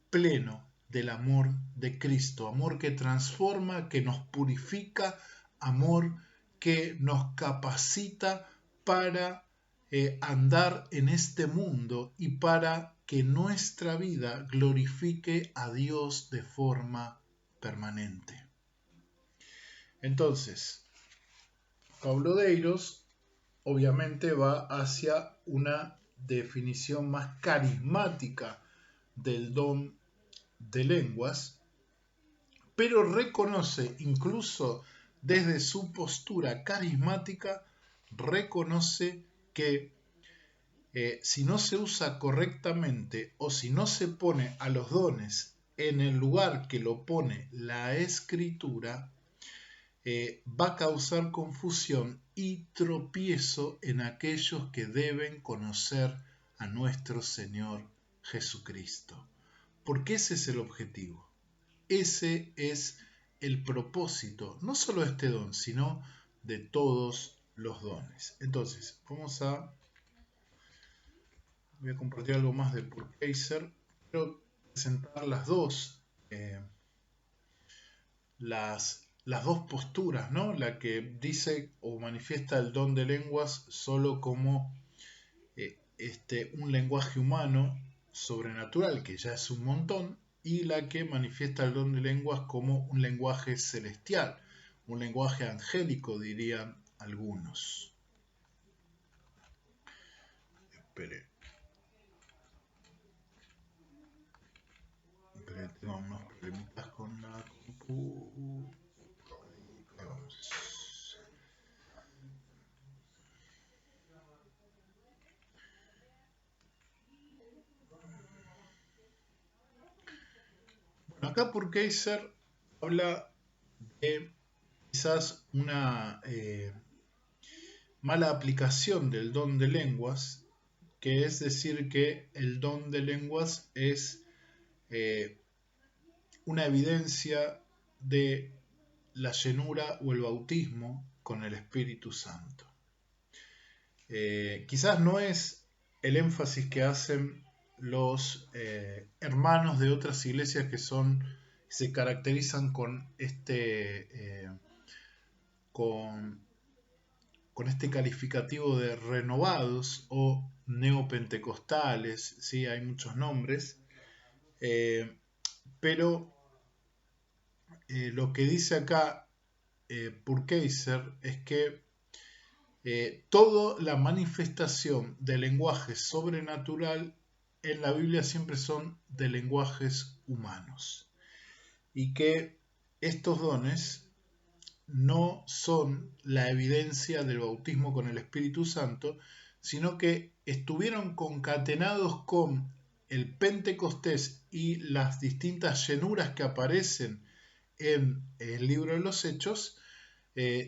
pleno del amor de Cristo, amor que transforma, que nos purifica, amor que nos capacita para andar en este mundo y para que nuestra vida glorifique a Dios de forma permanente. Entonces, Pablo Deiros obviamente va hacia una definición más carismática del don de lenguas, pero reconoce, incluso desde su postura carismática, reconoce que si no se usa correctamente o si no se pone a los dones en el lugar que lo pone la Escritura, va a causar confusión y tropiezo en aquellos que deben conocer a nuestro Señor Jesucristo. Porque ese es el objetivo. Ese es el propósito, no solo de este don, sino de todos los dones. Entonces, voy a compartir algo más de Purkeiser. Quiero presentar las dos posturas, ¿no? La que dice o manifiesta el don de lenguas solo como un lenguaje humano sobrenatural, que ya es un montón, y la que manifiesta el don de lenguas como un lenguaje celestial, un lenguaje angélico, dirían algunos. Espere. tengo unos problemitas con la compu. Ahí vamos. Bueno, acá Purkeiser habla de quizás una mala aplicación del don de lenguas, que es decir que el don de lenguas es una evidencia de la llenura o el bautismo con el Espíritu Santo. Quizás no es el énfasis que hacen los hermanos de otras iglesias que se caracterizan con con este calificativo de renovados o neopentecostales, ¿sí? Hay muchos nombres, pero lo que dice acá Purkeiser es que toda la manifestación de lenguaje sobrenatural en la Biblia siempre son de lenguajes humanos y que estos dones no son la evidencia del bautismo con el Espíritu Santo, sino que estuvieron concatenados con el Pentecostés y las distintas llenuras que aparecen en el libro de los Hechos,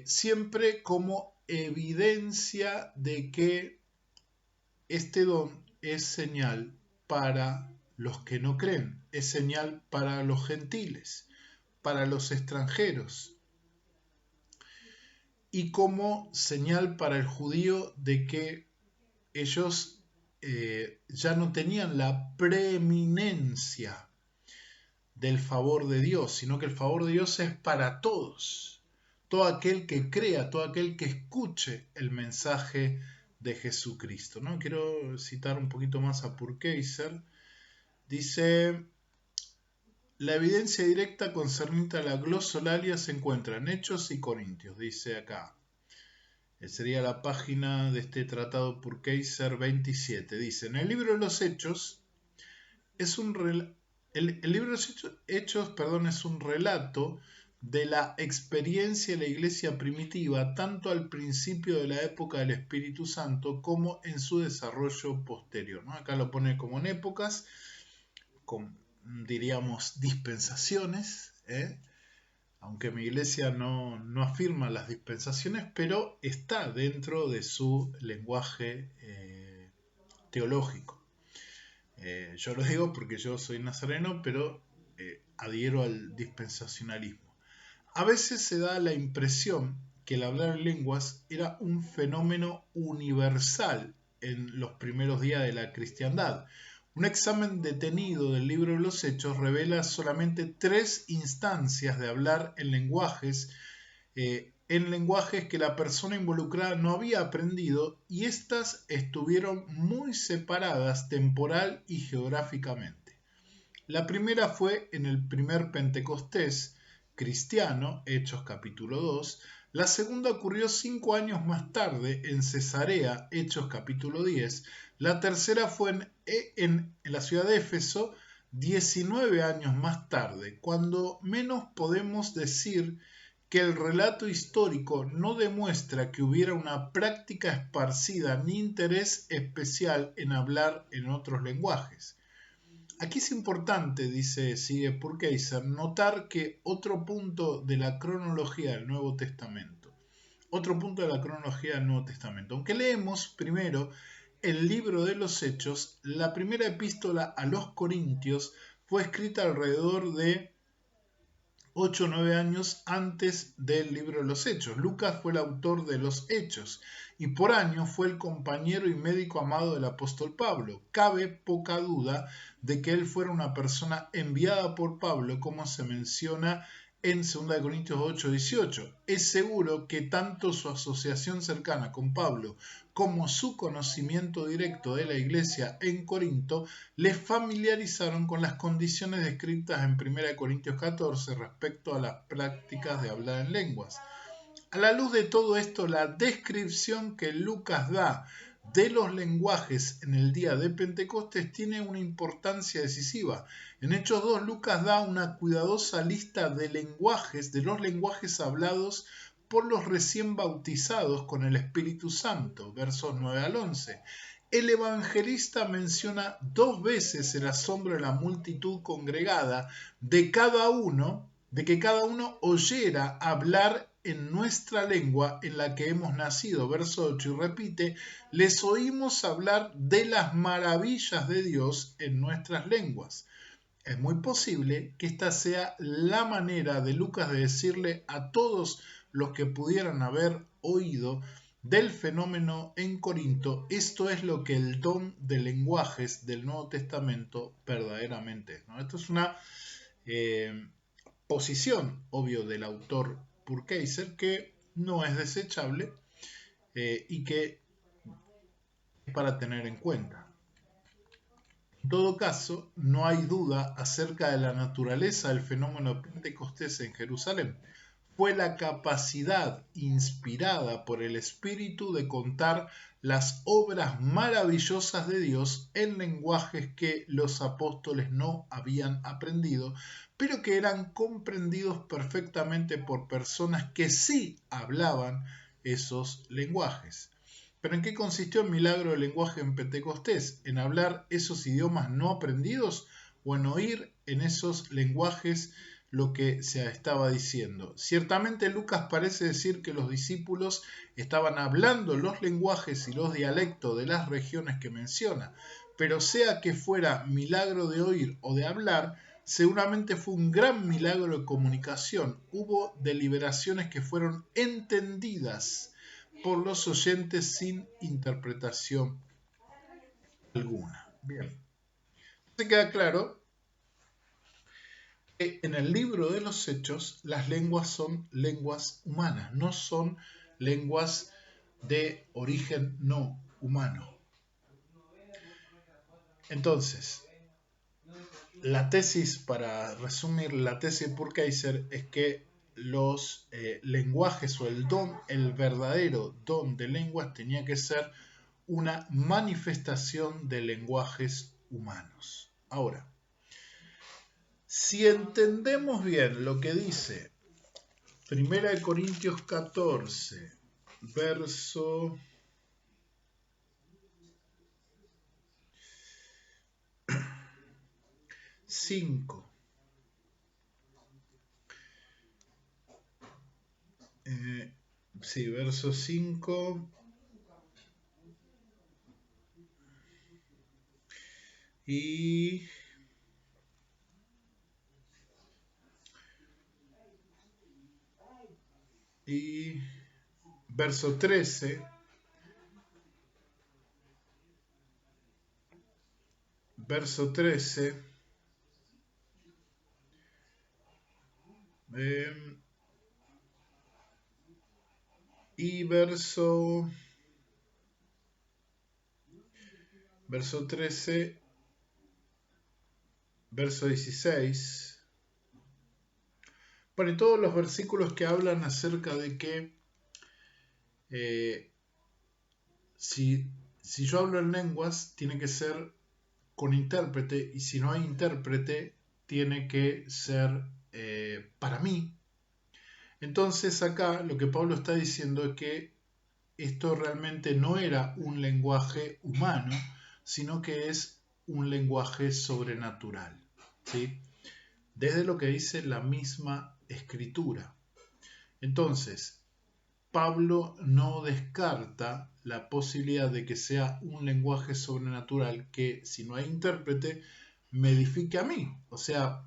siempre como evidencia de que este don es señal para los que no creen, es señal para los gentiles, para los extranjeros, y como señal para el judío de que ellos ya no tenían la preeminencia del favor de Dios, sino que el favor de Dios es para todos. Todo aquel que crea, todo aquel que escuche el mensaje de Jesucristo, ¿no? Quiero citar un poquito más a Purkeiser. Dice: la evidencia directa concerniente a la glosolalia se encuentra en Hechos y Corintios, dice acá. Sería la página de este tratado Purkeiser 27. Dice: en el libro de los Hechos es un el libro de los Hechos, es un relato de la experiencia de la iglesia primitiva, tanto al principio de la época del Espíritu Santo como en su desarrollo posterior, ¿no? Acá lo pone como en épocas, con, diríamos, dispensaciones, aunque mi iglesia no afirma las dispensaciones, pero está dentro de su lenguaje teológico. Yo lo digo porque yo soy nazareno, pero adhiero al dispensacionalismo. A veces se da la impresión que el hablar en lenguas era un fenómeno universal en los primeros días de la cristiandad. Un examen detenido del libro de los Hechos revela solamente 3 instancias de hablar en lenguajes que la persona involucrada no había aprendido, y estas estuvieron muy separadas temporal y geográficamente. La primera fue en el primer Pentecostés cristiano, Hechos capítulo 2. La segunda ocurrió 5 años más tarde en Cesarea, Hechos capítulo 10. La tercera fue en la ciudad de Éfeso, 19 años más tarde. Cuando menos podemos decir que el relato histórico no demuestra que hubiera una práctica esparcida ni interés especial en hablar en otros lenguajes. Aquí es importante, sigue Purkeiser, notar que otro punto de la cronología del Nuevo Testamento, aunque leemos primero el libro de los Hechos, la primera epístola a los Corintios fue escrita alrededor de 8 o 9 años antes del libro de los Hechos. Lucas fue el autor de los Hechos y por año fue el compañero y médico amado del apóstol Pablo. Cabe poca duda de que él fuera una persona enviada por Pablo, como se menciona en 2 Corintios 8:18. Es seguro que tanto su asociación cercana con Pablo como su conocimiento directo de la iglesia en Corinto le familiarizaron con las condiciones descritas en 1 Corintios 14 respecto a las prácticas de hablar en lenguas. A la luz de todo esto, la descripción que Lucas da de los lenguajes en el día de Pentecostés tiene una importancia decisiva. En Hechos 2, Lucas da una cuidadosa lista de lenguajes, de los lenguajes hablados por los recién bautizados con el Espíritu Santo, versos 9 al 11. El evangelista menciona 2 veces el asombro de la multitud congregada de que cada uno oyera hablar en nuestra lengua en la que hemos nacido. Verso 8, y repite, les oímos hablar de las maravillas de Dios en nuestras lenguas. Es muy posible que esta sea la manera de Lucas de decirle a todos los que pudieran haber oído del fenómeno en Corinto, esto es lo que el don de lenguajes del Nuevo Testamento verdaderamente es, ¿no? Esto es una posición, obvio, del autor Purkeiser, que no es desechable y que es para tener en cuenta. En todo caso, no hay duda acerca de la naturaleza del fenómeno pentecostés en Jerusalén. Fue la capacidad inspirada por el Espíritu de contar las obras maravillosas de Dios en lenguajes que los apóstoles no habían aprendido, pero que eran comprendidos perfectamente por personas que sí hablaban esos lenguajes. ¿Pero en qué consistió el milagro del lenguaje en Pentecostés? ¿En hablar esos idiomas no aprendidos o en oír en esos lenguajes lo que se estaba diciendo? Ciertamente Lucas parece decir que los discípulos estaban hablando los lenguajes y los dialectos de las regiones que menciona, pero sea que fuera milagro de oír o de hablar, seguramente fue un gran milagro de comunicación. Hubo deliberaciones que fueron entendidas por los oyentes sin interpretación alguna. Bien, se queda claro que en el libro de los Hechos las lenguas son lenguas humanas, no son lenguas de origen no humano. Entonces, la tesis, para resumir, la tesis de Purkeiser es que los lenguajes o el verdadero don de lenguas tenía que ser una manifestación de lenguajes humanos. Ahora, si entendemos bien lo que dice 1 Corintios 14, verso 5. Verso 5. Y verso 13. Verso 13. Y verso 13, verso 16. Bueno, y todos los versículos que hablan acerca de que si yo hablo en lenguas, tiene que ser con intérprete, y si no hay intérprete, tiene que ser para mí. Entonces acá lo que Pablo está diciendo es que esto realmente no era un lenguaje humano, sino que es un lenguaje sobrenatural, ¿sí? Desde lo que dice la misma escritura. Entonces, Pablo no descarta la posibilidad de que sea un lenguaje sobrenatural que, si no hay intérprete, me edifique a mí. O sea,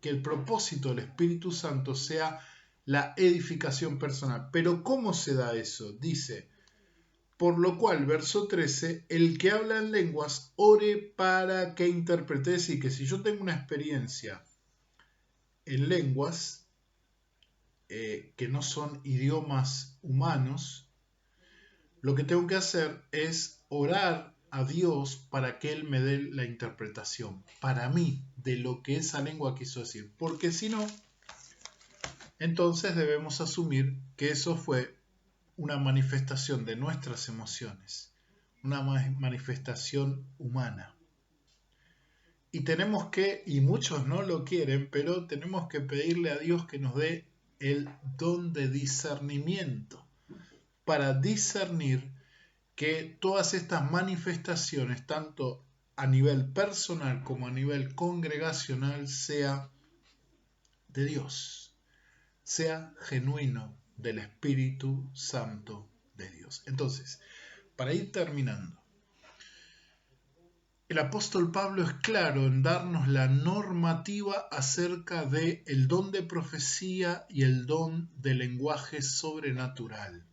que el propósito del Espíritu Santo sea la edificación personal. Pero ¿cómo se da eso? Dice, por lo cual, verso 13, el que habla en lenguas, ore para que interprete. Es decir, que si yo tengo una experiencia en lenguas que no son idiomas humanos, lo que tengo que hacer es orar a Dios para que Él me dé la interpretación para mí de lo que esa lengua quiso decir. Porque si no, entonces debemos asumir que eso fue una manifestación de nuestras emociones, una manifestación humana. Y tenemos que, y muchos no lo quieren, pero tenemos que pedirle a Dios que nos dé el don de discernimiento para discernir que todas estas manifestaciones, tanto a nivel personal como a nivel congregacional, sea de Dios, sea genuino del Espíritu Santo de Dios. Entonces, para ir terminando, el apóstol Pablo es claro en darnos la normativa acerca de el don de profecía y el don de lenguaje sobrenatural.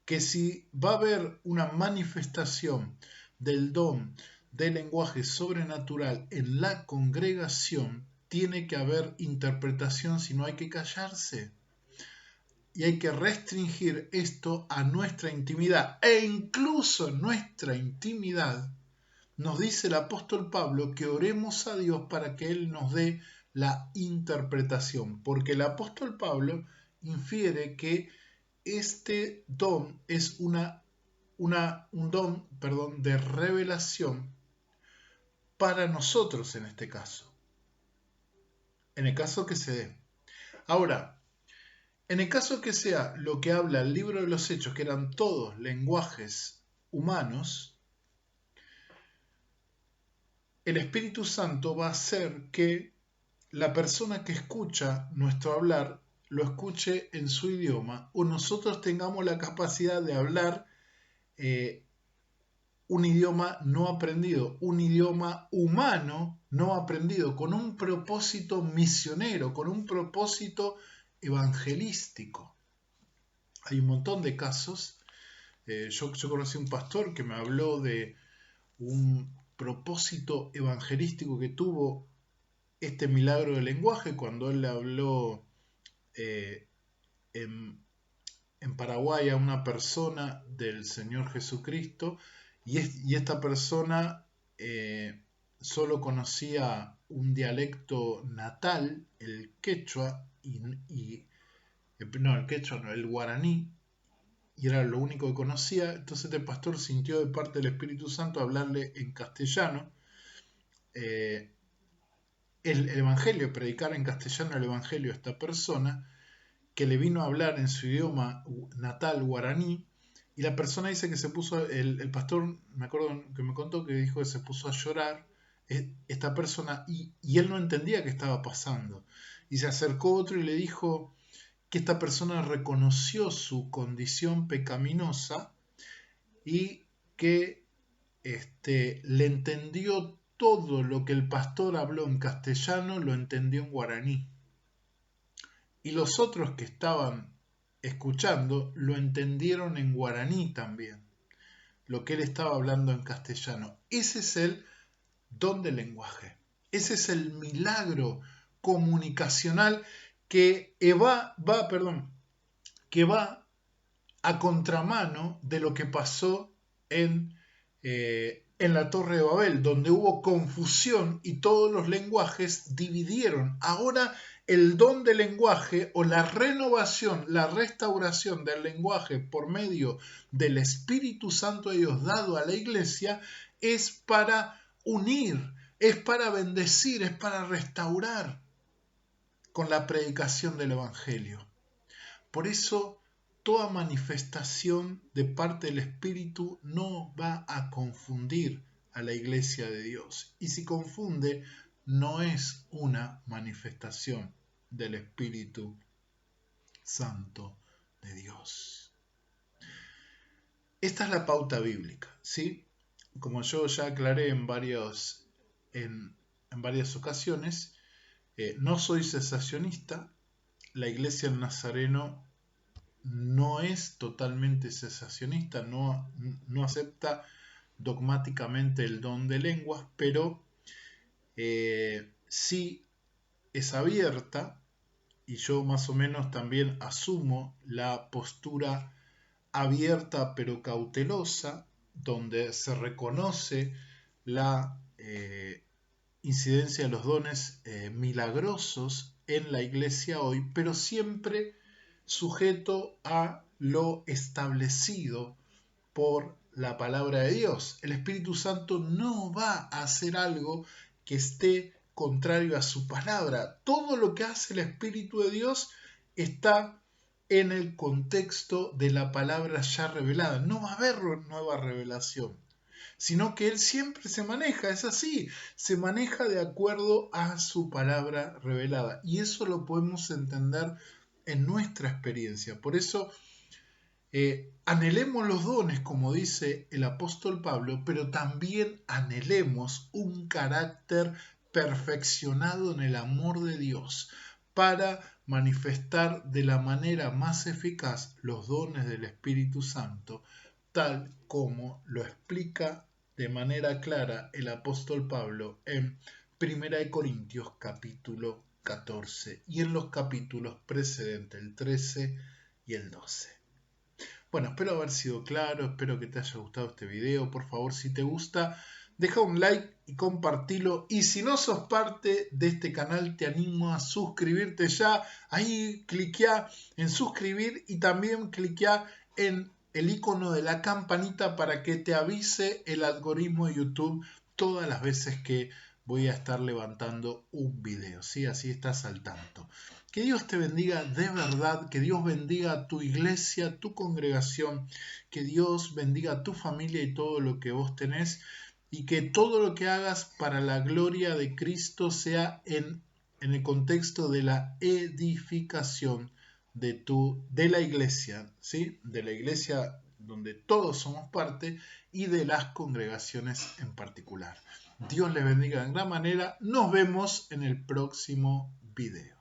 Que si va a haber una manifestación del don de lenguaje sobrenatural en la congregación, tiene que haber interpretación, si no hay que callarse. Y hay que restringir esto a nuestra intimidad. E incluso en nuestra intimidad nos dice el apóstol Pablo que oremos a Dios para que Él nos dé la interpretación. Porque el apóstol Pablo infiere que este don es un don de revelación para nosotros en este caso. En el caso que se dé. Ahora, en el caso que sea lo que habla el libro de los Hechos, que eran todos lenguajes humanos, el Espíritu Santo va a hacer que la persona que escucha nuestro hablar lo escuche en su idioma o nosotros tengamos la capacidad de hablar un idioma no aprendido, un idioma humano no aprendido, con un propósito misionero, con un propósito evangelístico. Hay un montón de casos. Yo conocí un pastor que me habló de un propósito evangelístico que tuvo este milagro del lenguaje cuando él le habló en Paraguay a una persona del Señor Jesucristo y esta persona solo conocía un dialecto natal, el quechua, el guaraní, y era lo único que conocía. Entonces el pastor sintió de parte del Espíritu Santo hablarle en castellano el Evangelio, predicar en castellano el Evangelio a esta persona, que le vino a hablar en su idioma natal guaraní, y la persona dice que se puso, el pastor, me acuerdo que me contó que dijo que se puso a llorar esta persona, y él no entendía qué estaba pasando, y se acercó otro y le dijo que esta persona reconoció su condición pecaminosa y que le entendió todo lo que el pastor habló en castellano, lo entendió en guaraní. Y los otros que estaban escuchando lo entendieron en guaraní también, lo que él estaba hablando en castellano. Ese es el don del lenguaje. Ese es el milagro comunicacional que va a contramano de lo que pasó en la Torre de Babel, donde hubo confusión y todos los lenguajes dividieron. Ahora el don del lenguaje o la renovación, la restauración del lenguaje por medio del Espíritu Santo de Dios dado a la iglesia es para unir, es para bendecir, es para restaurar con la predicación del Evangelio. Por eso toda manifestación de parte del Espíritu no va a confundir a la iglesia de Dios. Y si confunde, no es una manifestación del Espíritu Santo de Dios. Esta es la pauta bíblica, ¿sí? Como yo ya aclaré en varias ocasiones, no soy cesacionista. La iglesia del Nazareno no es totalmente cesacionista, no acepta dogmáticamente el don de lenguas, pero sí es abierta, y yo más o menos también asumo la postura abierta pero cautelosa, donde se reconoce la incidencia de los dones milagrosos en la iglesia hoy, pero siempre sujeto a lo establecido por la palabra de Dios. El Espíritu Santo no va a hacer algo que esté contrario a su palabra. Todo lo que hace el Espíritu de Dios está en el contexto de la palabra ya revelada. No va a haber nueva revelación, sino que Él siempre se maneja, es así, se maneja de acuerdo a su palabra revelada. Y eso lo podemos entender en nuestra experiencia. Por eso anhelemos los dones, como dice el apóstol Pablo, pero también anhelemos un carácter perfeccionado en el amor de Dios para manifestar de la manera más eficaz los dones del Espíritu Santo, tal como lo explica de manera clara el apóstol Pablo en 1 Corintios capítulo 14 y en los capítulos precedentes, el 13 y el 12. Bueno, espero haber sido claro, espero que te haya gustado este video. Por favor, si te gusta, deja un like y compartilo. Y si no sos parte de este canal, te animo a suscribirte ya. Ahí cliquea en suscribir y también cliquea en el icono de la campanita para que te avise el algoritmo de YouTube todas las veces que voy a estar levantando un video, ¿sí? Así estás al tanto. Que Dios te bendiga de verdad, que Dios bendiga a tu iglesia, tu congregación, que Dios bendiga a tu familia y todo lo que vos tenés, y que todo lo que hagas para la gloria de Cristo sea en el contexto de la edificación de la iglesia, ¿sí? De la iglesia donde todos somos parte y de las congregaciones en particular. Dios les bendiga de gran manera. Nos vemos en el próximo video.